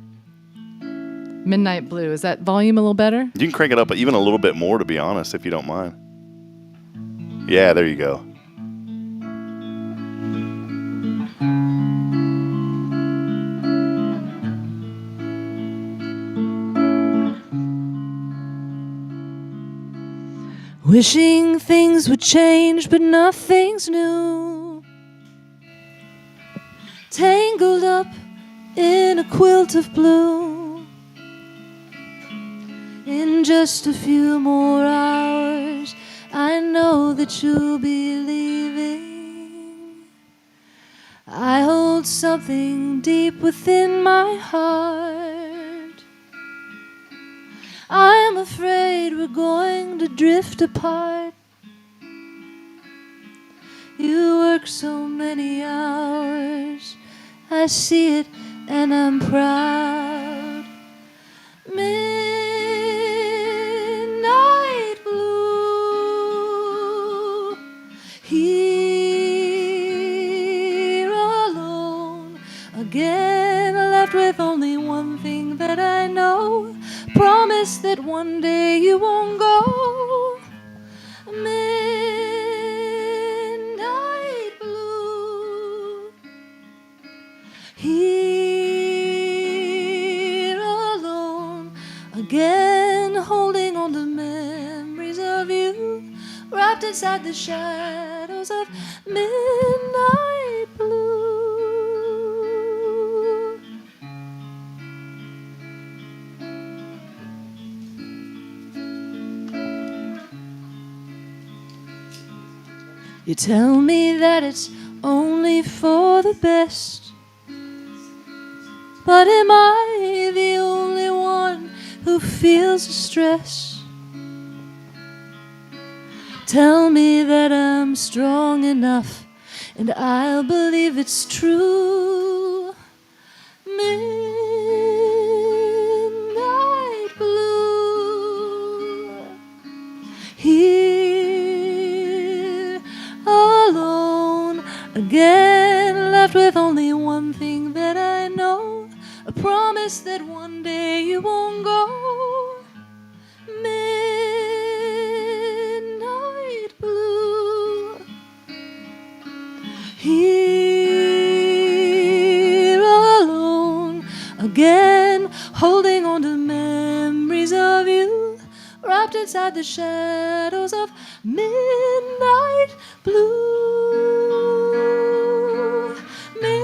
Midnight Blue. Is that volume a little better? You can crank it up even a little bit more, to be honest, if you don't mind. Yeah, there you go. Wishing things would change, but nothing's new. Tangled up in a quilt of blue. In just a few more hours, I know that you'll be leaving. I hold something deep within my heart. I'm afraid we're going to drift apart. You work so many hours, I see it and I'm proud. Midnight blue, here alone again, left with only one thing that I know. Promise that one day you won't go. Midnight blue, here alone again, holding on to memories of you, wrapped inside the shadows of midnight blue. You tell me that it's only for the best, but am I the only one who feels the stress? Tell me that I'm strong enough and I'll believe it's true. Midnight blue, here alone again, left with only one thing that I know. A promise that one day you won't go. Midnight blue, here alone again, holding on to memories of you, wrapped inside the shadows of midnight blue. Midnight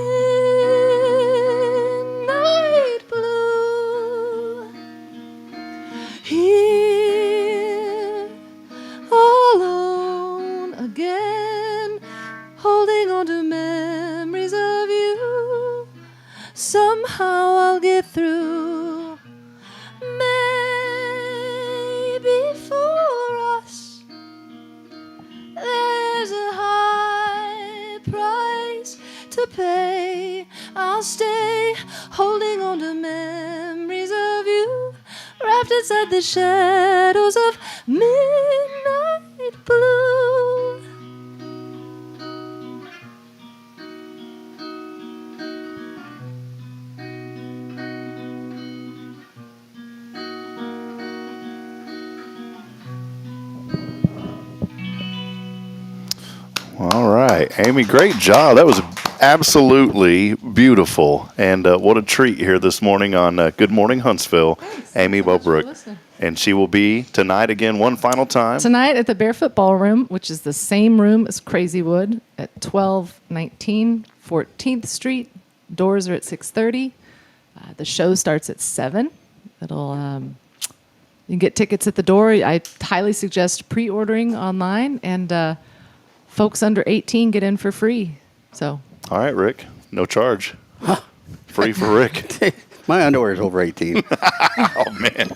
blue, here alone again, holding on to memories of you. Somehow I'll get through. Maybe for us there's a high price to pay. I'll stay holding on to memories of you, wrapped inside the shadows of midnight blue. All right, Aimee, great job. That was absolutely beautiful. And what a treat here this morning on Good Morning Huntsville. Thanks. Aimee Thanks so much for Bobruk. listening. And she will be tonight again one final time. Tonight at the Barefoot Ballroom, which is the same room as Crazywood at 1219 14th Street. Doors are at 6:30. The show starts at 7. You can get tickets at the door. I highly suggest pre-ordering online, and folks under 18 get in for free. So. All right, Rick. No charge. Free for Rick. My underwear is over 18. Oh, man.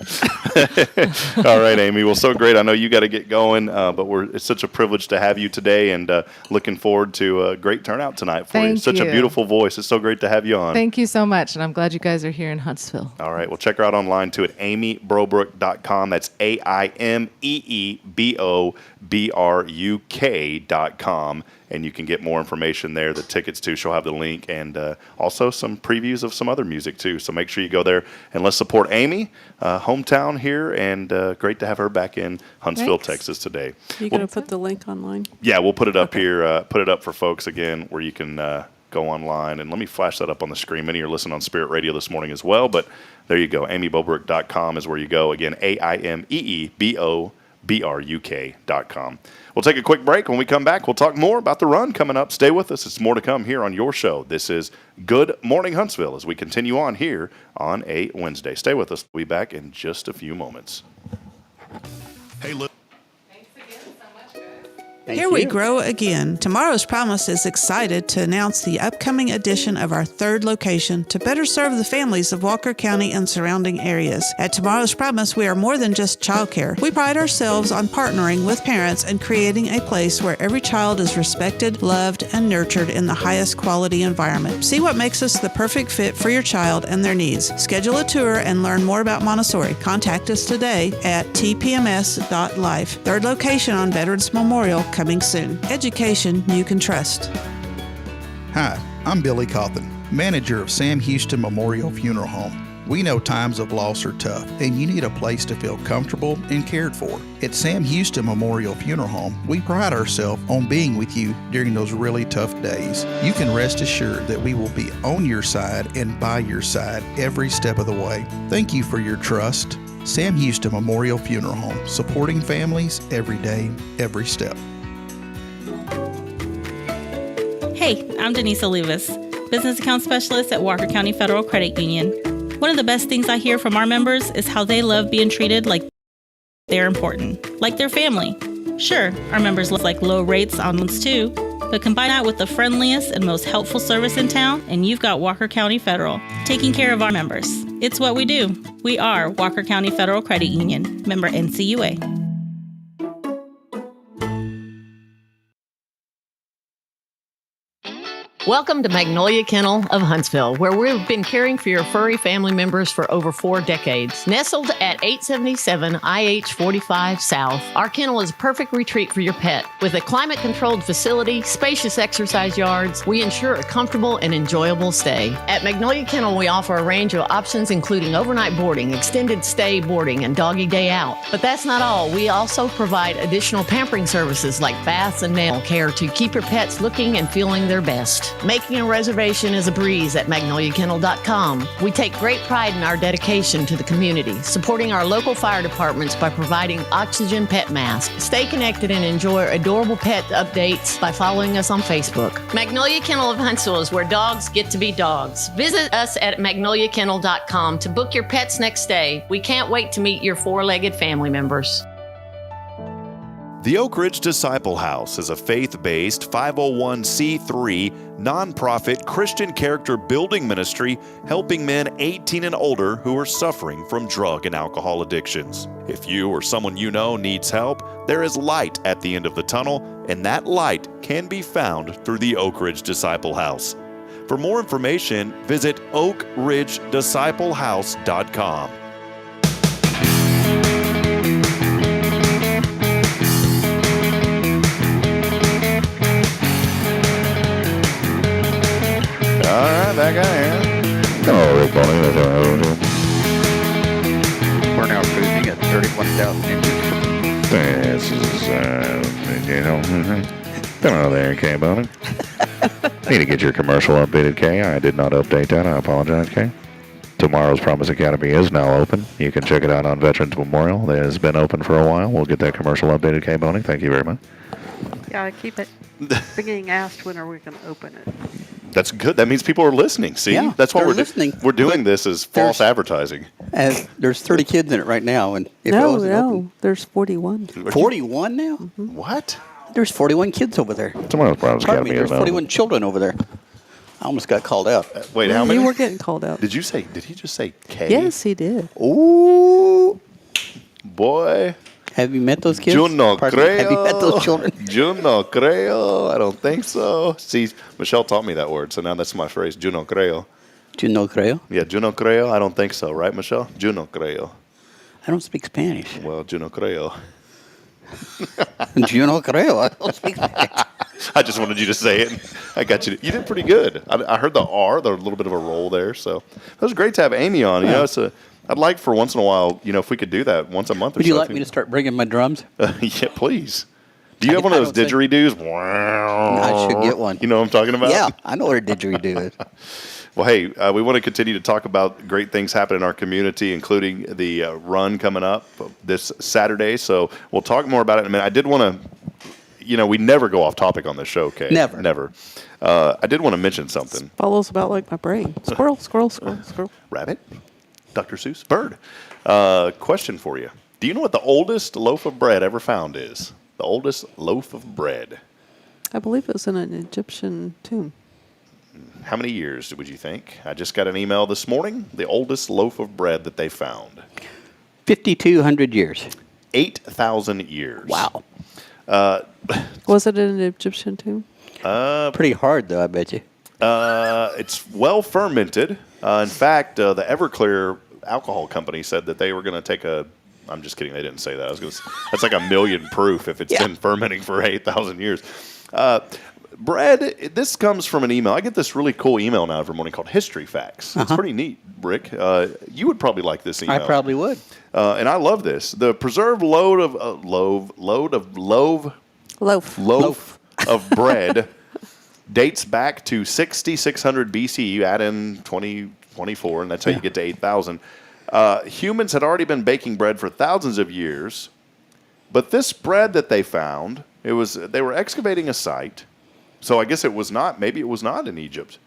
All right, Aimee. Well, so great. I know you got to get going, but it's such a privilege to have you today, and looking forward to a great turnout tonight for you. Thank Such you. a beautiful voice. It's so great to have you on. Thank you so much, and I'm glad you guys are here in Huntsville. All right. Well, check her out online, too, at aimeebobruk.com. That's AIMEEBOBRUK.com. And you can get more information there, the tickets too. She'll have the link, and also some previews of some other music too. So make sure you go there and let's support Aimee, hometown here, and great to have her back in Huntsville, Thanks. Texas today. You're going to put the link online? Yeah, we'll put it up here, put it up for folks again where you can go online. And let me flash that up on the screen. Many are listening on Spirit Radio this morning as well, but there you go. AimeeBobruk.com is where you go. Again, AIMEEBOBRUK.com. BRUK.com. We'll take a quick break. When we come back, we'll talk more about the run coming up. Stay with us. It's more to come here on your show. This is Good Morning Huntsville as we continue on here on a Wednesday. Stay with us. We'll be back in just a few moments. Hey, look. Here we grow again. Tomorrow's Promise is excited to announce the upcoming addition of our third location to better serve the families of Walker County and surrounding areas. At Tomorrow's Promise, we are more than just childcare. We pride ourselves on partnering with parents and creating a place where every child is respected, loved, and nurtured in the highest quality environment. See what makes us the perfect fit for your child and their needs. Schedule a tour and learn more about Montessori. Contact us today at tpms.life. Third location on Veterans Memorial coming soon. Education you can trust. Hi, I'm Billy Cawthon, manager of Sam Houston Memorial Funeral Home. We know times of loss are tough, and you need a place to feel comfortable and cared for. At Sam Houston Memorial Funeral Home, we pride ourselves on being with you during those really tough days. You can rest assured that we will be on your side and by your side every step of the way. Thank you for your trust. Sam Houston Memorial Funeral Home, supporting families every day, every step. Hey, I'm Denise Olivas, Business Account Specialist at Walker County Federal Credit Union. One of the best things I hear from our members is how they love being treated like they're important, like their family. Sure, our members like low rates on loans too, but combine that with the friendliest and most helpful service in town, and you've got Walker County Federal, taking care of our members. It's what we do. We are Walker County Federal Credit Union, member NCUA. Welcome to Magnolia Kennel of Huntsville, where we've been caring for your furry family members for over 4 decades. Nestled at 877 IH 45 South, our kennel is a perfect retreat for your pet. With a climate-controlled facility, spacious exercise yards, we ensure a comfortable and enjoyable stay. At Magnolia Kennel, we offer a range of options including overnight boarding, extended stay boarding, and doggy day out. But that's not all. We also provide additional pampering services like baths and nail care to keep your pets looking and feeling their best. Making a reservation is a breeze at magnoliakennel.com. We take great pride in our dedication to the community, supporting our local fire departments by providing oxygen pet masks. Stay connected and enjoy adorable pet updates by following us on Facebook. Magnolia Kennel of Huntsville is where dogs get to be dogs. Visit us at magnoliakennel.com to book your pet's next stay. We can't wait to meet your 4-legged family members. The Oak Ridge Disciple House is a faith-based 501c3 nonprofit Christian character building ministry helping men 18 and older who are suffering from drug and alcohol addictions. If you or someone you know needs help, there is light at the end of the tunnel, and that light can be found through the Oak Ridge Disciple House. For more information, visit oakridgedisciplehouse.com. All right, back on here. Hello, Rick Boehning. We're now cruising at 31,000 inches. This is, hello there, Kaye Boehning. Need to get your commercial updated, Kaye. I did not update that. I apologize, Kaye. Tomorrow's Promise Academy is now open. You can check it out on Veterans Memorial. It has been open for a while. We'll get that commercial updated, Kaye Boehning. Thank you very much. Yeah, I keep it being asked when are we going to open it. That's good. That means people are listening. See, Yeah, that's what they're we're listening. We're doing this as false advertising. There's 30 kids in it right now, and if it wasn't open, there's 41. 41 now? Mm-hmm. What? There's 41 kids over there. Tomorrow's Promise Pardon me, Academy is there's now 41 children over there. I almost got called out. Wait, how many? You were getting called out. Did he just say Kaye? Yes, he did. Ooh, boy. Have you met those kids? Yo no Pardon me, creo. have you met those children? Yo no creo. I don't think so. See, Michelle taught me that word, so now that's my phrase. Yo no creo. Yo no creo? Yeah, yo no creo. I don't think so, right, Michelle? Yo no creo. I don't speak Spanish. Well, yo no creo. Yo no creo. I don't speak Spanish. I just wanted you to say it. I got you. You did pretty good. I heard the R, the little bit of a roll there. So it was great to have Aimee on. You know, I'd like for once in a while, if we could do that once a month or so. Would you like me to start bringing my drums? Yeah, please. Do you have one of those didgeridoos? I should get one. You know what I'm talking about? Yeah, I know what a didgeridoo is. Well, hey, we want to continue to talk about great things happening in our community, including the run coming up this Saturday. So we'll talk more about it in a minute. I did want to, we never go off topic on this show, Kaye. Never. I did want to mention something. Follows about like my brain. Squirrel, squirrel, squirrel, squirrel. Rabbit, Dr. Seuss, bird. Question for you. Do you know what the oldest loaf of bread ever found is? The oldest loaf of bread. I believe it was in an Egyptian tomb. How many years would you think? I just got an email this morning. The oldest loaf of bread that they found. 5,200 years. 8,000 years. Wow. Was it in an Egyptian tomb? Pretty hard, though, I bet you. It's well fermented. In fact, the Everclear alcohol company said that they were going to take a... I'm just kidding. They didn't say that. That's like a million proof if it's been fermenting for 8,000 years. Bread, this comes from an email. I get this really cool email now every morning called History Facts. It's pretty neat, Rick. You would probably like this email. I probably would. And I love this. The preserved loaf of bread dates back to 6,600 BC. You add in 2024, and that's how you get to 8,000. Humans had already been baking bread for thousands of years, but this bread that they found, they were excavating a site. So I guess it was not in Egypt.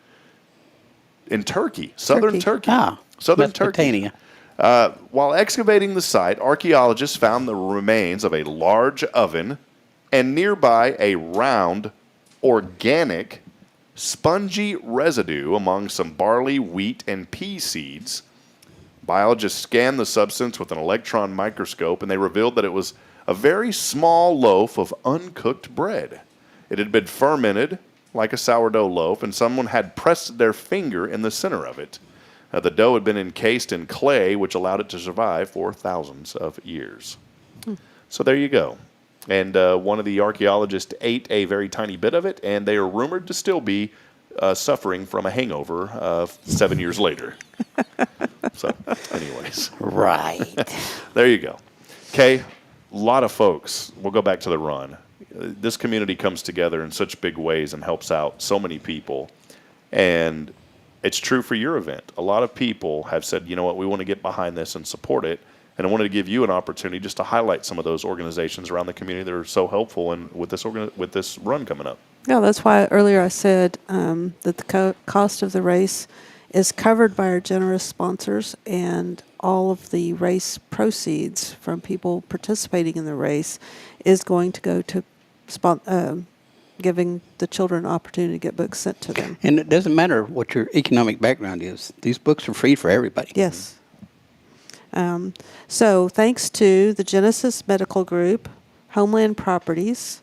In Turkey, southern Turkey. Southern Turkey. While excavating the site, archaeologists found the remains of a large oven and nearby a round, organic, spongy residue among some barley, wheat, and pea seeds. Biologists scanned the substance with an electron microscope, and they revealed that it was a very small loaf of uncooked bread. It had been fermented like a sourdough loaf, and someone had pressed their finger in the center of it. The dough had been encased in clay, which allowed it to survive for thousands of years. So there you go. And one of the archaeologists ate a very tiny bit of it, and they are rumored to still be suffering from a hangover 7 years later. So, anyways. Right. There you go. Kaye, a lot of folks, we'll go back to the run. This community comes together in such big ways and helps out so many people. And it's true for your event. A lot of people have said, you know what, we want to get behind this and support it. And I wanted to give you an opportunity just to highlight some of those organizations around the community that are so helpful and with this run coming up. Yeah, that's why earlier I said that the cost of the race is covered by our generous sponsors, and all of the race proceeds from people participating in the race is going to go to giving the children an opportunity to get books sent to them. And it doesn't matter what your economic background is. These books are free for everybody. Yes. So thanks to the Genesis Medical Group, Homeland Properties,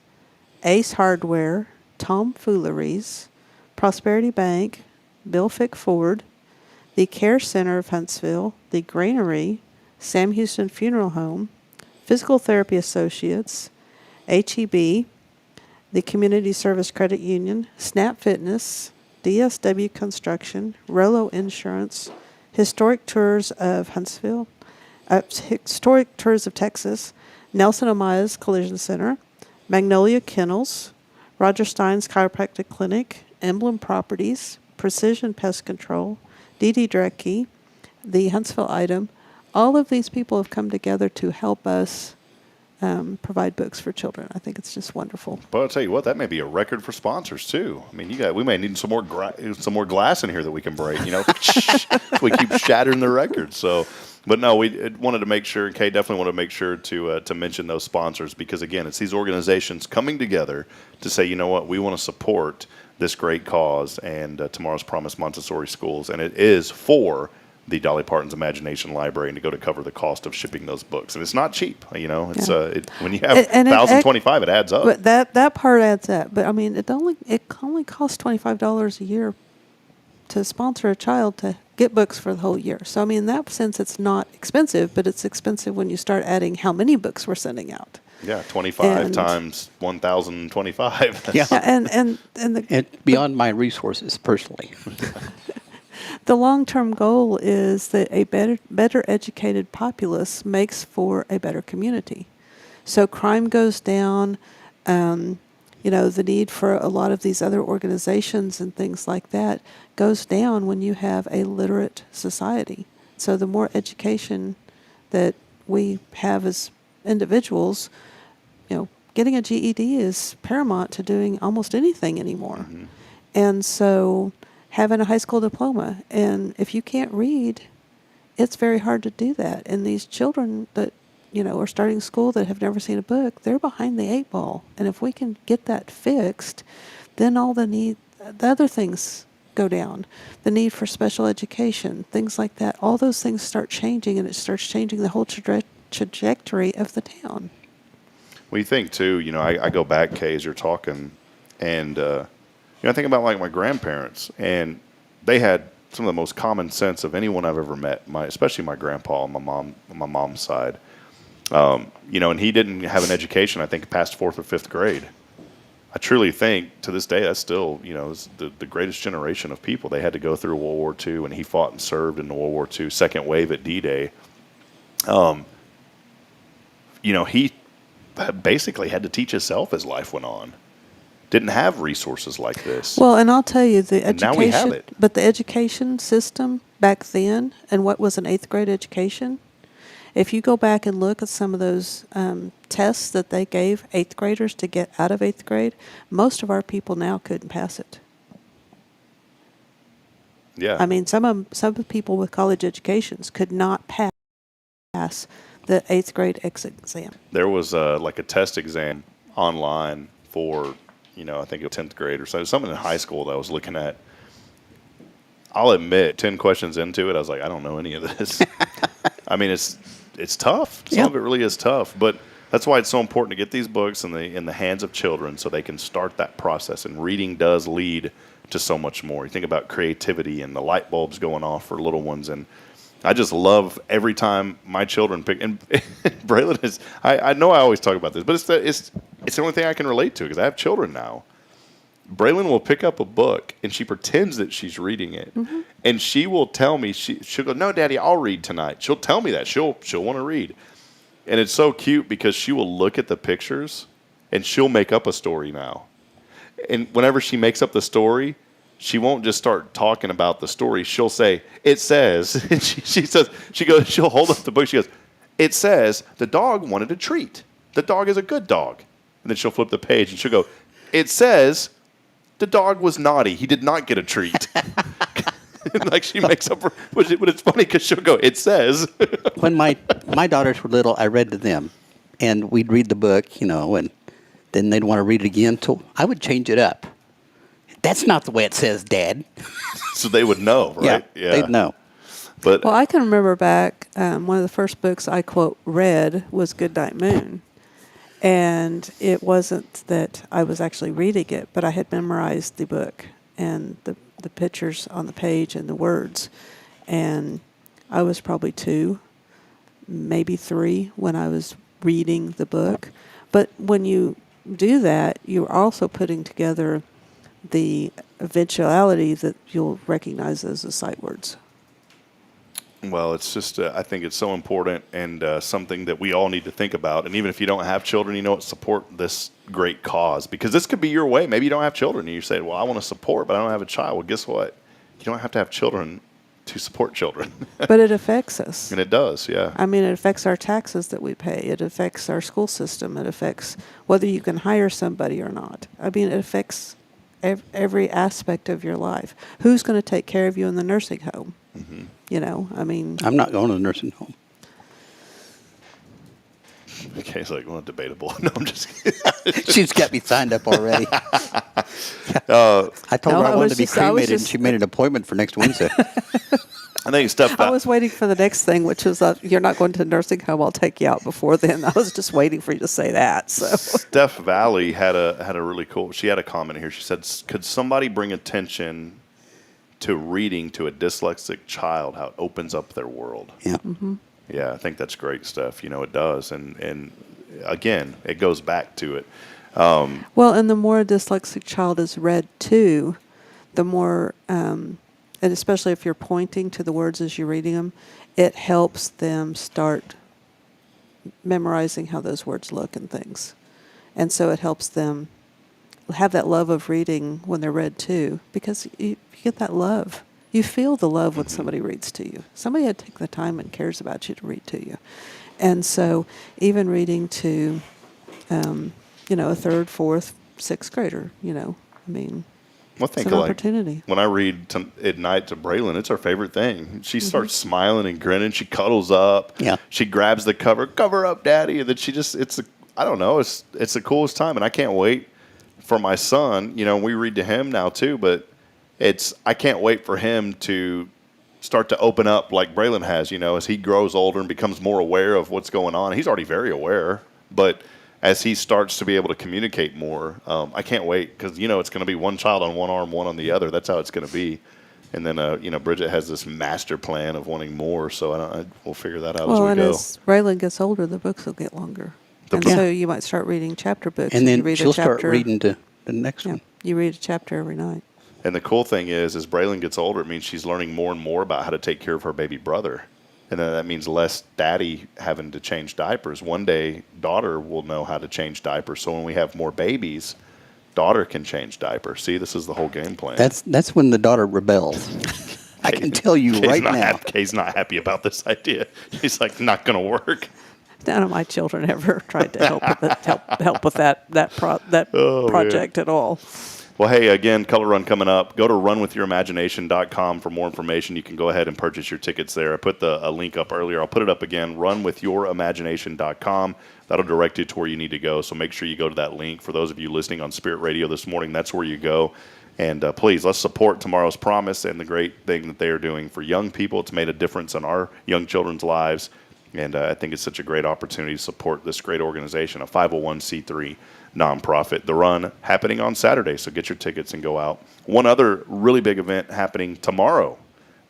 Ace Hardware, Tom Fooleries, Prosperity Bank, Bill Fick Ford, the Care Center of Huntsville, the Granary, Sam Houston Funeral Home, Physical Therapy Associates, HEB, the Community Service Credit Union, Snap Fitness, DSW Construction, Rolo Insurance, Historic Tours of Huntsville, Historic Tours of Texas, Nelson Amaya's Collision Center, Magnolia Kennels, Roger Stein's Chiropractic Clinic, Emblem Properties, Precision Pest Control, DD Direct Key, the Huntsville Item. All of these people have come together to help us provide books for children. I think it's just wonderful. But I'll tell you what, that may be a record for sponsors too. I mean, we may need some more glass in here that we can break. We keep shattering the records. So, but no, we wanted to make sure. Kaye definitely wanted to make sure to mention those sponsors, because again, it's these organizations coming together to say, you know what, we want to support this great cause and Tomorrow's Promise Montessori Schools, and it is for the Dolly Parton's Imagination Library, and to go to cover the cost of shipping those books. And it's not cheap, It's when you have 1,025, it adds up. But that part adds up. But I mean, it only costs $25 a year to sponsor a child to get books for the whole year. So I mean, in that sense, it's not expensive, but it's expensive when you start adding how many books we're sending out. Yeah, 25 times 1,025. Yeah, and it's beyond my resources personally. The long-term goal is that a better educated populace makes for a better community. So crime goes down, The need for a lot of these other organizations and things like that goes down when you have a literate society. So the more education that we have as individuals, getting a GED is paramount to doing almost anything anymore. Mm-hmm. And so having a high school diploma, and if you can't read, it's very hard to do that. And these children that, are starting school that have never seen a book, they're behind the 8 ball. And if we can get that fixed, then the other things go down. The need for special education, things like that, all those things start changing, and it starts changing the whole trajectory of the town. Well, you think too, I go back, Kaye, as you're talking, and I think about like my grandparents, and they had some of the most common sense of anyone I've ever met. Especially my grandpa on my mom's side. And he didn't have an education, I think, past 4th or 5th grade. I truly think to this day that's still, is the greatest generation of people. They had to go through World War II, and he fought and served in the World War II, second wave at D-Day. He basically had to teach himself as life went on. Didn't have resources like this. Well, and I'll tell you, the education, now we have it. But the education system back then, and what was an 8th grade education, if you go back and look at some of those tests that they gave 8th graders to get out of 8th grade, most of our people now couldn't pass it. Yeah. I mean, some people with college educations could not pass the 8th grade exit exam. There was like a test exam online for, I think 10th grade or something in high school that I was looking at. I'll admit, 10 questions into it, I was like, I don't know any of this. I mean, it's tough. Some of it really is tough, but that's why it's so important to get these books in the hands of children so they can start that process. And reading does lead to so much more. You think about creativity and the light bulbs going off for little ones, and I just love every time my children pick. And Braylon is. I know I always talk about this, but it's the only thing I can relate to because I have children now. Braylon will pick up a book and she pretends that she's reading it, and she will tell me she'll go, "No, Daddy, I'll read tonight." She'll tell me that she'll want to read, and it's so cute because she will look at the pictures and she'll make up a story now. And whenever she makes up the story, she won't just start talking about the story. She'll say, "It says," and she'll hold up the book. She goes, "It says the dog wanted a treat. The dog is a good dog." And then she'll flip the page and she'll go, "It says the dog was naughty. He did not get a treat." Like she makes up, but it's funny because she'll go, "It says." When my daughters were little, I read to them, and we'd read the book, and then they'd want to read it again. So I would change it up. That's not the way it says, Dad. So they would know, right? Yeah, they'd know. But I can remember back, one of the first books I quote read was Goodnight Moon. And it wasn't that I was actually reading it, but I had memorized the book and the pictures on the page and the words. And I was probably 2, maybe 3 when I was reading the book. But when you do that, you're also putting together the eventuality that you'll recognize those as sight words. Well, it's just, I think it's so important and something that we all need to think about. And even if you don't have children, support this great cause. Because this could be your way. Maybe you don't have children and you say, well, I want to support, but I don't have a child. Well, guess what? You don't have to have children to support children. But it affects us. And it does, yeah. I mean, it affects our taxes that we pay. It affects our school system. It affects whether you can hire somebody or not. I mean, it affects every aspect of your life. Who's going to take care of you in the nursing home? Mm-hmm. I'm not going to the nursing home. Okay, it's like, well, debatable. No, I'm just kidding. She's got me signed up already. I told her I wanted to be cremated, and she made an appointment for next Wednesday. I think Steph. I was waiting for the next thing, which was you're not going to the nursing home. I'll take you out before then. I was just waiting for you to say that. So Steph Valley had a really cool. She had a comment here. She said, "Could somebody bring attention to reading to a dyslexic child? How it opens up their world." Yeah. Mm-hmm. Yeah, I think that's great stuff. It does, and again, it goes back to it. Well, and the more a dyslexic child is read to, the more. And especially if you're pointing to the words as you're reading them, it helps them start memorizing how those words look and things. And so it helps them have that love of reading when they're read to, because you get that love. You feel the love when somebody reads to you. Somebody had taken the time and cares about you to read to you. And so even reading to, a third, fourth, sixth grader, Well, it's think an of opportunity. when I read at night to Braylon, it's her favorite thing. She starts smiling and grinning. She cuddles up. Yeah. She grabs the cover up, Daddy. And then I don't know, it's the coolest time. And I can't wait for my son. We read to him now too, but I can't wait for him to start to open up like Braylon has, as he grows older and becomes more aware of what's going on. He's already very aware, but as he starts to be able to communicate more, I can't wait because, it's going to be one child on one arm, one on the other. That's how it's going to be. And then, Bridget has this master plan of wanting more, so we'll figure that out as we go. As Braylon gets older, the books will get longer. So you might start reading chapter books. And then you read she'll a chapter, start reading to the next one. You read a chapter every night. And the cool thing is, as Braylon gets older, it means she's learning more and more about how to take care of her baby brother. And then that means less daddy having to change diapers. One day, daughter will know how to change diapers. So when we have more babies, daughter can change diapers. See, this is the whole game plan. That's when the daughter rebels. I can tell you right now. Kay's not happy about this idea. He's like, not going to work. None of my children ever tried to help with that project at all. Well, hey, again, Color Run coming up. Go to runwithyouриmagination.com for more information. You can go ahead and purchase your tickets there. I put a link up earlier. I'll put it up again, runwithyourimagination.com. That'll direct you to where you need to go, so make sure you go to that link. For those of you listening on Spirit Radio this morning, that's where you go. And please, let's support Tomorrow's Promise and the great thing that they are doing for young people. It's made a difference in our young children's lives, and I think it's such a great opportunity to support this great organization, a 501c3 nonprofit. The run happening on Saturday, so get your tickets and go out. One other really big event happening tomorrow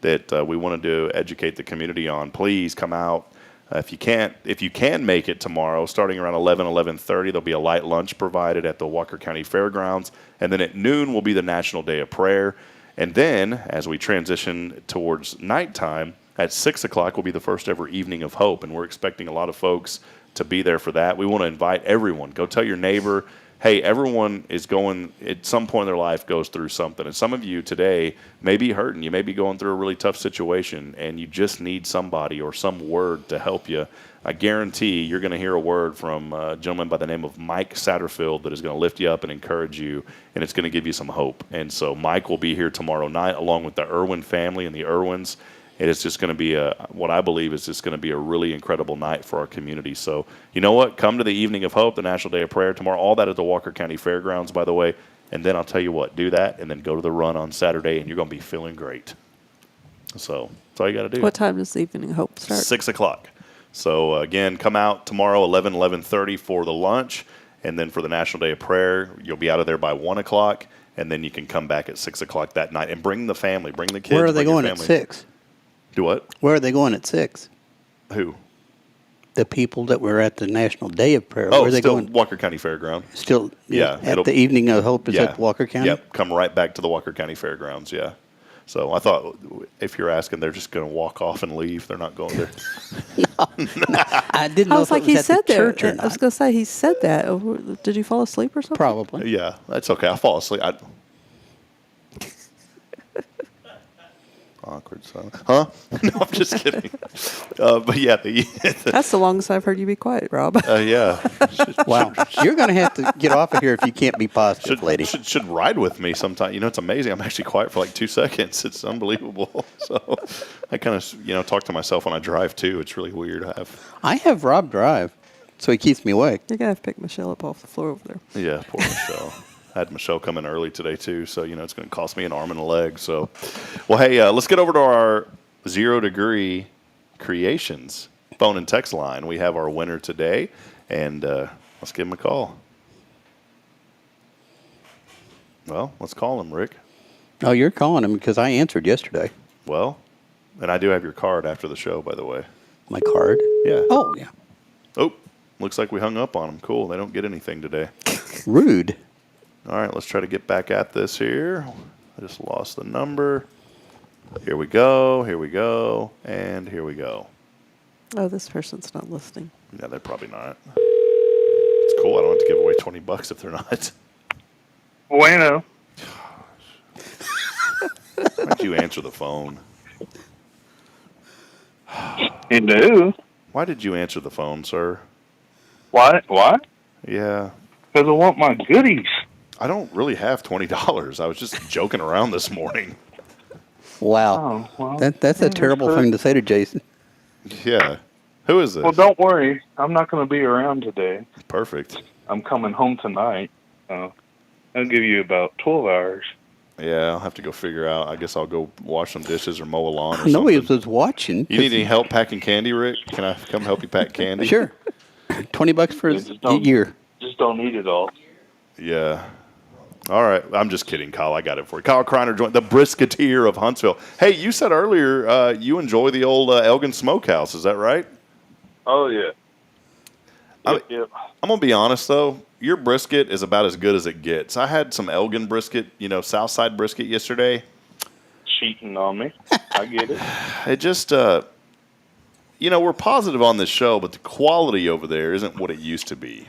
that we wanted to educate the community on. Please come out. If you can make it tomorrow, starting around 11:30, there'll be a light lunch provided at the Walker County Fairgrounds, and then at noon will be the National Day of Prayer. And then, as we transition towards nighttime, at 6 o'clock will be the first ever Evening of Hope, and we're expecting a lot of folks to be there for that. We want to invite everyone. Go tell your neighbor, hey, everyone is going, at some point in their life, goes through something. And some of you today may be hurting. You may be going through a really tough situation, and you just need somebody or some word to help you. I guarantee you're going to hear a word from a gentleman by the name of Mike Satterfield that is going to lift you up and encourage you, and it's going to give you some hope. And so Mike will be here tomorrow night along with the Irwin family and the Irwins. It is just going to be what I believe is just going to be a really incredible night for our community. So, you know what? Come to the Evening of Hope, the National Day of Prayer tomorrow. All that at the Walker County Fairgrounds, by the way. And then I'll tell you what, do that and then go to the run on Saturday, and you're going to be feeling great. So that's all you got to do. What time does the Evening of Hope start? 6 o'clock. So, again, come out tomorrow, 11:30 for the lunch. And then for the National Day of Prayer, you'll be out of there by 1 o'clock. And then you can come back at 6 o'clock that night. And bring the family, bring the kids. Where are they going at 6? Do what? Where are they going at 6? Who? The people that were at the National Day of Prayer. Oh, Where are they still going? Walker County Fairground. Still, yeah. At the Evening of Hope is at Walker County? Yep, come right back to the Walker County Fairgrounds, yeah. So I thought if you're asking, they're just going to walk off and leave. They're not going there. I didn't know I was if like, it he was at said the church or that. I was not. going to say, he said that. Did you fall asleep or something? Probably. Yeah, that's okay. I fall asleep. Awkward silence. Huh? No, I'm just kidding. But yeah, that's the longest I've heard you be quiet, Rob. Yeah. Wow. You're going to have to get off of here if you can't be positive, lady. Should ride with me sometime. It's amazing. I'm actually quiet for like 2 seconds. It's unbelievable. So I kind of, talk to myself when I drive too. It's really weird. I have Rob drive, so he keeps me awake. You're going to have to pick Michelle up off the floor over there. Yeah, poor Michelle. I had Michelle come in early today, too, so, it's going to cost me an arm and a leg. So, well, hey, let's get over to our 0 Degree Creations phone and text line. We have our winner today, and let's give him a call. Well, let's call him, Rick. Oh, you're calling him because I answered yesterday. Well, and I do have your card after the show, by the way. My card? Yeah. Oh, yeah. Oh, looks like we hung up on them. Cool. They don't get anything today. Rude. All right, let's try to get back at this here. I just lost the number. Here we go, and here we go. Oh, this person's not listening. Yeah, they're probably not. It's cool. I don't have to give away $20 if they're not. Bueno. Why'd you answer the phone? You do? Why did you answer the phone, sir? What? What? Yeah. Because I want my goodies. I don't really have $20. I was just joking around this morning. Wow. Oh, well, That's a terrible thing to say to Jason. Yeah. Who is this? Well, don't worry. I'm not going to be around today. Perfect. I'm coming home tonight. I'll give you about 12 hours. Yeah, I'll have to go figure out. I guess I'll go wash some dishes or mow a lawn or I know something. he was watching. You need any help packing candy, Rick? Can I come help you pack candy? Sure. $20 for a year. Just don't eat it all. Yeah. All right. I'm just kidding, Kyle. I got it for you. Kyle Kreiner joined the Brisketeer of Huntsville. Hey, you said earlier you enjoy the old Elgin Smokehouse. Is that right? Oh, yeah. Yep. I'm going to be honest, though. Your brisket is about as good as it gets. I had some Elgin brisket, Southside brisket yesterday. Cheating on me. I get it. It just, we're positive on this show, but the quality over there isn't what it used to be.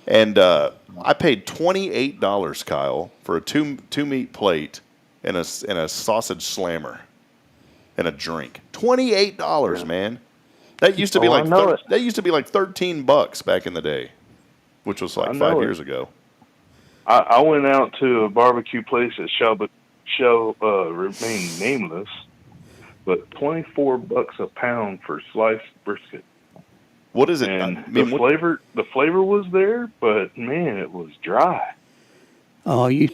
And I paid $28, Kyle, for a two-meat plate and a sausage slammer and a drink. $28, man. That used to be like $13 back in the day, which was like 5 years ago. I went out to a barbecue place that shall remain nameless, but $24 a pound for sliced brisket. What is it? And the flavor was there, but man, it was dry. Oh, you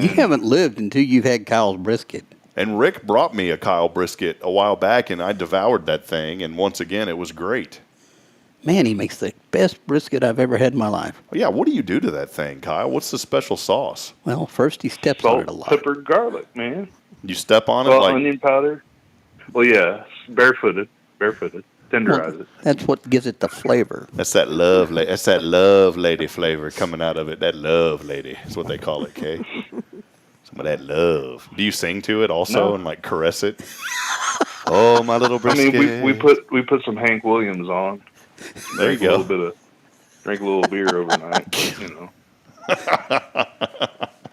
haven't lived until you've had Kyle's brisket. And Rick brought me a Kyle brisket a while back, and I devoured that thing. And once again, it was great. Man, he makes the best brisket I've ever had in my life. Yeah, what do you do to that thing, Kyle? What's the special sauce? Well, first he steps on it a lot. Pepper, garlic, man. You step on it like onion powder. Well, yeah, barefooted, tenderize it. That's what gives it the flavor. That's that love lady flavor coming out of it. That love lady is what they call it, Kay. Some of that love. Do you sing to it also and like caress it? Oh, my little brisket. I mean, we put some Hank Williams on. There you go. Drink a little beer overnight.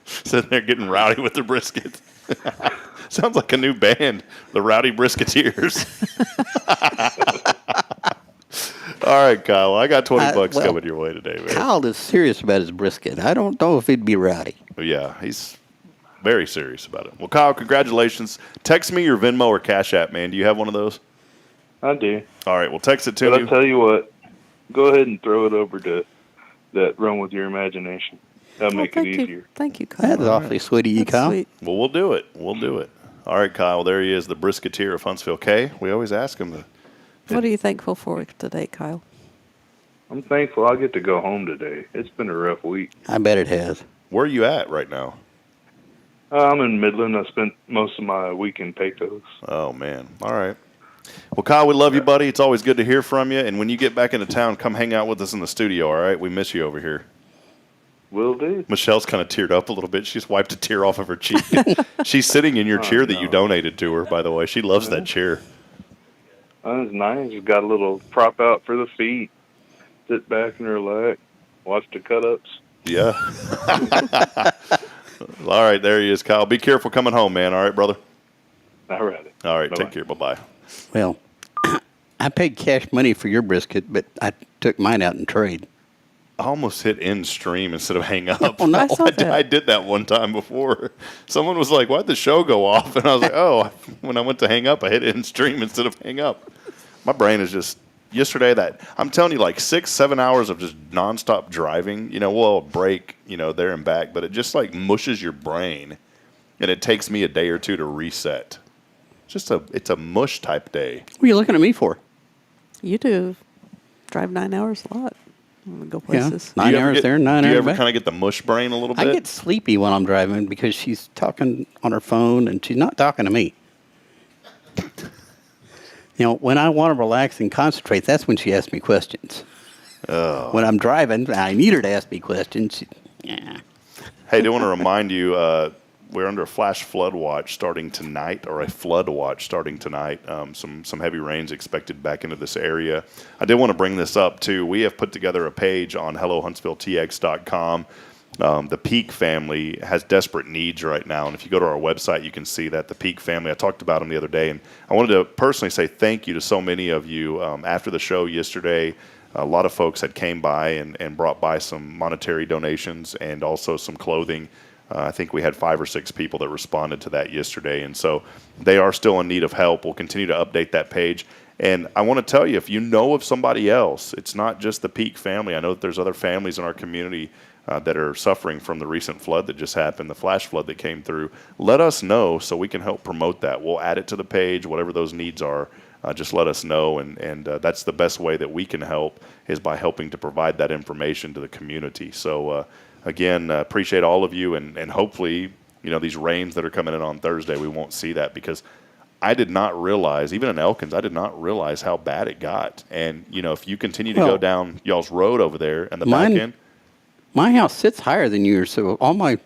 Sitting there getting rowdy with the brisket. Sounds like a new band, the Rowdy Brisketeers. All right, Kyle. I got $20 coming your way today, man. Kyle is serious about his brisket. I don't know if he'd be rowdy. Yeah, he's very serious about it. Well, Kyle, congratulations. Text me your Venmo or Cash App, man. Do you have one of those? I do. All right, well, text it to me. me. I'll tell you what. Go ahead and throw it over to that Run With Your Imagination. That'll make it easier. Thank you, Kyle. That's awfully sweet of you, Kyle. Sweet. Well, we'll do it. All right, Kyle, there he is, the Brisketeer of Huntsville. Kay, we always ask him. What are you thankful for today, Kyle? I'm thankful I get to go home today. It's been a rough week. I bet it has. Where are you at right now? I'm in Midland. I spent most of my week in Pecos. Oh, man. All right. Well, Kyle, we love you, buddy. It's always good to hear from you. And when you get back into town, come hang out with us in the studio, all right? We miss you over here. Will do. Michelle's kind of teared up a little bit. She's wiped a tear off of her cheek. She's sitting in your chair that you donated to her, by the way. She loves that chair. It's nice. It's got a little prop out for the feet. Sit back and relax. Watch the cut-ups. Yeah. All right, there he is, Kyle. Be careful coming home, man. All right, brother? All right. All right, Bye-bye. take care. Bye-bye. Well, I paid cash money for your brisket, but I took mine out in trade. I almost hit end stream instead of hang up. Oh, no. I did that one time before. Someone was like, why'd the show go off? And I was like, oh, when I went to hang up, I hit end stream instead of hang up. My brain is just, yesterday I'm telling you, like 6-7 hours of just nonstop driving, we'll break, there and back, but it just like mushes your brain. And it takes me a day or two to reset. It's a mush type day. What are you looking at me for? You do drive 9 hours a lot. Go places. Yeah, 9 hours there, 9 hours back. Do you ever kind of get the mush brain a little bit? I get sleepy when I'm driving because she's talking on her phone and she's not talking to me. When I want to relax and concentrate, that's when she asks me questions. Oh. When I'm driving, I need her to ask me questions. Hey, I do want to remind you, we're under a flash flood watch starting tonight, or a flood watch starting tonight. Some heavy rains expected back into this area. I did want to bring this up, too. We have put together a page on HelloHuntsvilleTX.com The Peak family has desperate needs right now, and if you go to our website, you can see that the Peak family, I talked about them the other day, and I wanted to personally say thank you to so many of you. After the show yesterday, a lot of folks had came by and brought by some monetary donations and also some clothing. I think we had 5 or 6 people that responded to that yesterday, and so they are still in need of help. We'll continue to update that page. And I want to tell you, if you know of somebody else, it's not just the Peak family. I know that there's other families in our community that are suffering from the recent flood that just happened, the flash flood that came through. Let us know so we can help promote that. We'll add it to the page, whatever those needs are. Just let us know, and that's the best way that we can help is by helping to provide that information to the community. So, again, appreciate all of you, and hopefully, these rains that are coming in on Thursday, we won't see that, because I did not realize, even in Elkins, I did not realize how bad it got. And, if you continue to go down y'all's road over there and the back end. My house sits higher than yours, so all my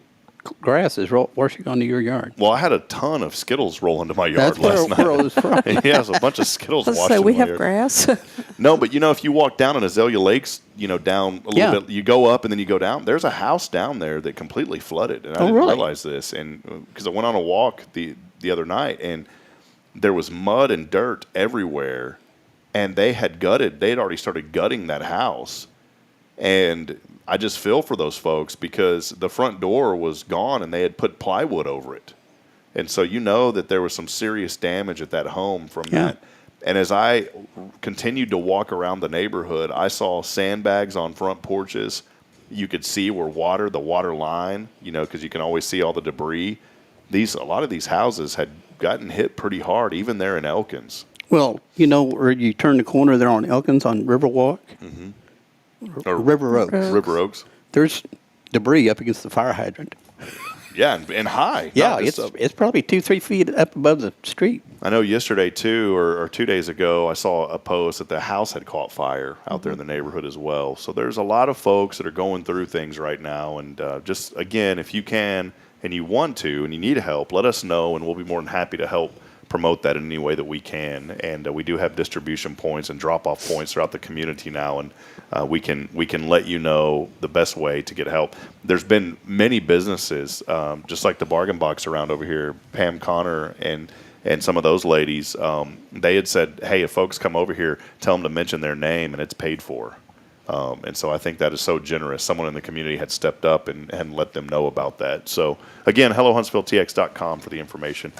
grass is washing onto your yard. Well, I had a ton of Skittles roll into my yard last night. That's where it was from. Yeah, it was a bunch of Skittles Let's washed say into we my have yard. grass. No, but if you walk down in Azalea Lakes, down a little bit, you go up and then you go down. There's a house down there that completely flooded, and I didn't realize this. And because I went on a walk the other night, and there was mud and dirt everywhere, and they had already started gutting that house, and I just feel for those folks because the front door was gone and they had put plywood over it. And so that there was some serious damage at that home from that. And as I continued to walk around the neighborhood, I saw sandbags on front porches. You could see the water line, because you can always see all the debris. A lot of these houses had gotten hit pretty hard, even there in Elkins. Well, where you turn the corner there on Elkins on Riverwalk? Mm-hmm. Or River Oaks. River Oaks. There's debris up against the fire hydrant. Yeah, and high. Yeah, it's probably 2-3 feet up above the street. I know yesterday, too, or 2 days ago, I saw a post that the house had caught fire out there in the neighborhood as well. So there's a lot of folks that are going through things right now. And just, again, if you can and you want to and you need help, let us know, and we'll be more than happy to help promote that in any way that we can. And we do have distribution points and drop-off points throughout the community now, and we can let you know the best way to get help. There's been many businesses, just like the Bargain Box around over here, Pam Connor and some of those ladies, they had said, hey, if folks come over here, tell them to mention their name, and it's paid for. And so I think that is so generous. Someone in the community had stepped up and let them know about that. So, again, HelloHuntsvilleTX.com for the information.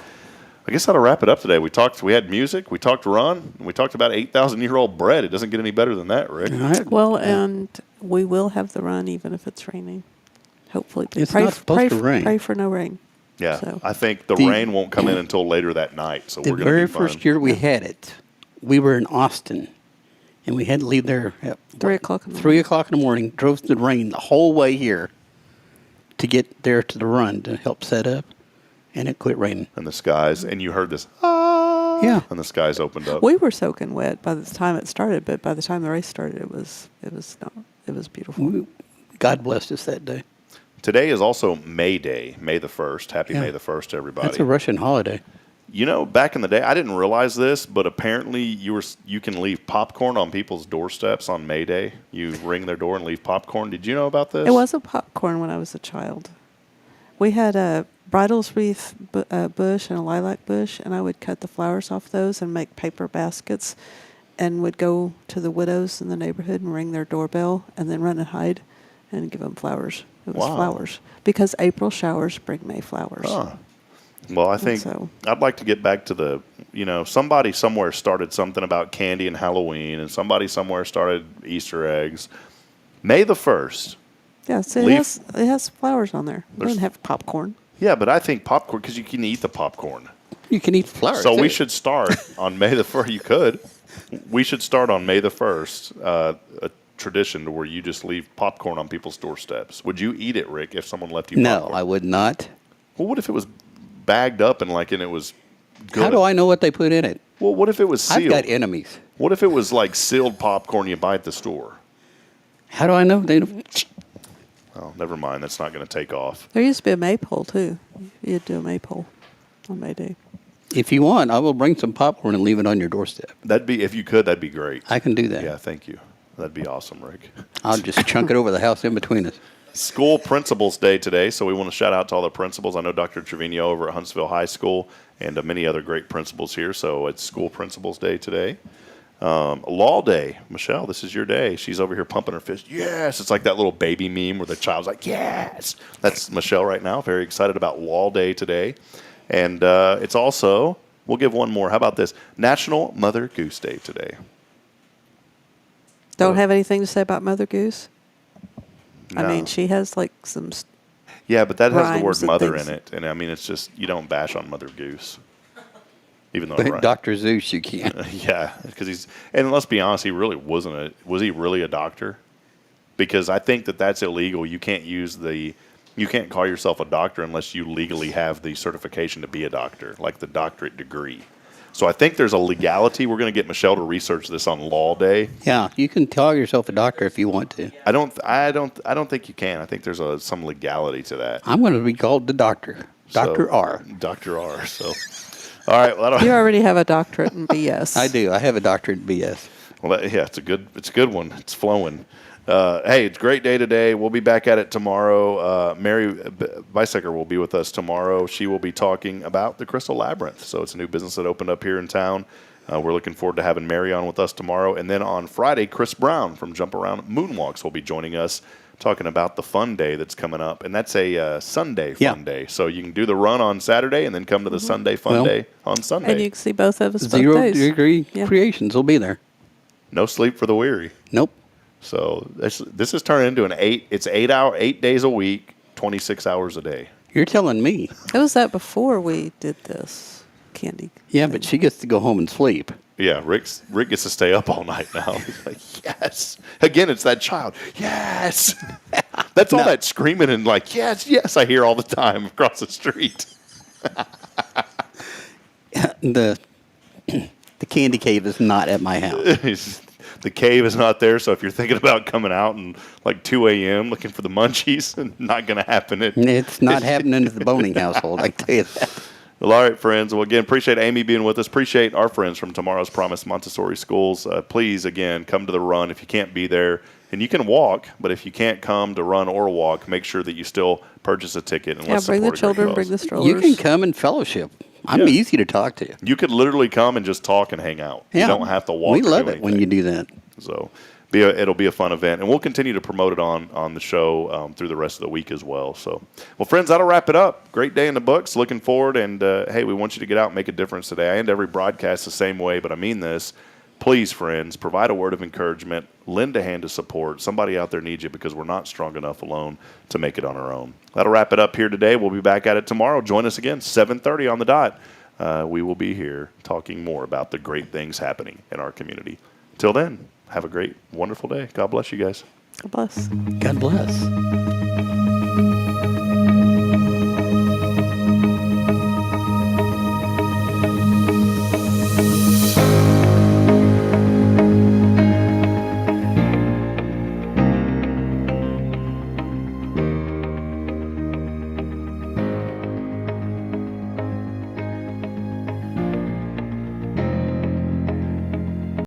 I guess that'll wrap it up today. We had music, we talked run, and we talked about 8,000-year-old bread. It doesn't get any better than that, Rick. Well, and we will have the run even if it's raining. Hopefully. It's not supposed to rain. Pray for no rain. Yeah, So. I think the rain won't come in until later that night. So The we're going to very be fine. first year we had it, we were in Austin, and we had to leave there at 3 o'clock in the 3 o'clock in the morning, drove through the rain the whole way here to get there to the run to help set up, and it quit raining. And the skies, and you heard this, yeah, and the skies opened up. We were soaking wet by the time it started, but by the time the race started, it was beautiful. God blessed us that day. Today is also May Day, May the 1st. Happy May the 1st to everybody. That's a Russian holiday. Back in the day, I didn't realize this, but apparently you can leave popcorn on people's doorsteps on May Day. You ring their door and leave popcorn. Did you know about this? It wasn't popcorn when I was a child. We had a bridals wreath bush and a lilac bush, and I would cut the flowers off those and make paper baskets and would go to the widows in the neighborhood and ring their doorbell and then run and hide and give them flowers. It was flowers. Because April showers bring May flowers. Huh. Well, I think I'd like to get back to the, somebody somewhere started something about candy and Halloween, and somebody somewhere started Easter eggs. May the 1st. Yes, it has flowers on there. It doesn't have popcorn. Yeah, but I think popcorn, because you can eat the popcorn. You can eat flowers. So we should start on May the 1st. You could. We should start on May the 1st, a tradition where you just leave popcorn on people's doorsteps. Would you eat it, Rick, if someone left you popcorn? No, I would not. Well, what if it was bagged up and it was good? How do I know what they put in it? Well, what if it was sealed? I've got enemies. What if it was like sealed popcorn you buy at the store? How do I know? Oh, never mind. That's not going to take off. There used to be a maypole, too. You'd do a maypole on May Day. If you want, I will bring some popcorn and leave it on your doorstep. If you could, that'd be great. I can do that. Yeah, thank you. That'd be awesome, Rick. I'll just chunk it over the house in between us. School Principals Day today, so we want to shout out to all the principals. I know Dr. Trevino over at Huntsville High School and many other great principals here, so it's School Principals Day today. Law Day. Michelle, this is your day. She's over here pumping her fist. Yes! It's like that little baby meme where the child's like, yes! That's Michelle right now. Very excited about Law Day today. And it's also, we'll give one more. How about this? National Mother Goose Day today. Don't have anything to say about Mother Goose? No. I mean, she has like some... Yeah, but that has the word rhymes and mother things. in it. And I mean, it's just, you don't bash on Mother Goose. Even though But Dr. Zeus, you can't. yeah, because he's, and let's be honest, he really was he really a doctor? Because I think that's illegal. You can't you can't call yourself a doctor unless you legally have the certification to be a doctor, like the doctorate degree. So I think there's a legality. We're going to get Michelle to research this on Law Day. Yeah, you can call yourself a doctor if you want to. I don't think you can. I think there's some legality to that. I'm going to be called the doctor. Dr. R. Dr. R. So, all right. Well, You already have a doctorate in BS. I do. I have a doctorate in BS. Well, it's a good one. It's flowing. Hey, it's a great day today. We'll be back at it tomorrow. Mary Bisecker will be with us tomorrow. She will be talking about the Crystal Labyrinth. So it's a new business that opened up here in town. We're looking forward to having Mary on with us tomorrow. And then on Friday, Chris Brown from Jump Around Moonwalks will be joining us, talking about the fun day that's coming up. And that's a Sunday fun day. So you can do the run on Saturday and then come to the Sunday fun day on Sunday. And you can see both of us both 0 days. Degree Creations will be there. No sleep for the weary. Nope. So this is turning into it's 8 days a week, 26 hours a day. You're telling me. It was that before we did this candy. Yeah, but she gets to go home and sleep. Yeah, Rick gets to stay up all night now. He's like, yes. Again, it's that child. Yes. That's all that screaming and like, yes, yes, I hear all the time across the street. The candy cave is not at my house. The cave is not there, so if you're thinking about coming out and like 2 a.m. looking for the munchies, not going to happen. It's not happening at the Boehning household, I can tell you that. Well, all right, friends. Well, again, appreciate Aimee being with us. Appreciate our friends from Tomorrow's Promise Montessori Schools. Please, again, come to the run if you can't be there. And you can walk, but if you can't come to run or walk, make sure that you still purchase a ticket. And let's bring the support a great children, cause. bring the strollers. You can come and fellowship. I'm easy to talk to. You could literally come and just talk and hang out. Yeah. You don't have to walk. We or love do it when you do that. So it'll be a fun event, and we'll continue to promote it on the show through the rest of the week as well. So, well, friends, that'll wrap it up. Great day in the books. Looking forward, and hey, we want you to get out and make a difference today. I end every broadcast the same way, but I mean this. Please, friends, provide a word of encouragement. Lend a hand of support. Somebody out there needs you because we're not strong enough alone to make it on our own. That'll wrap it up here today. We'll be back at it tomorrow. Join us again, 7:30 on the dot. We will be here talking more about the great things happening in our community. Till then, have a great, wonderful day. God bless you guys. God bless. God bless.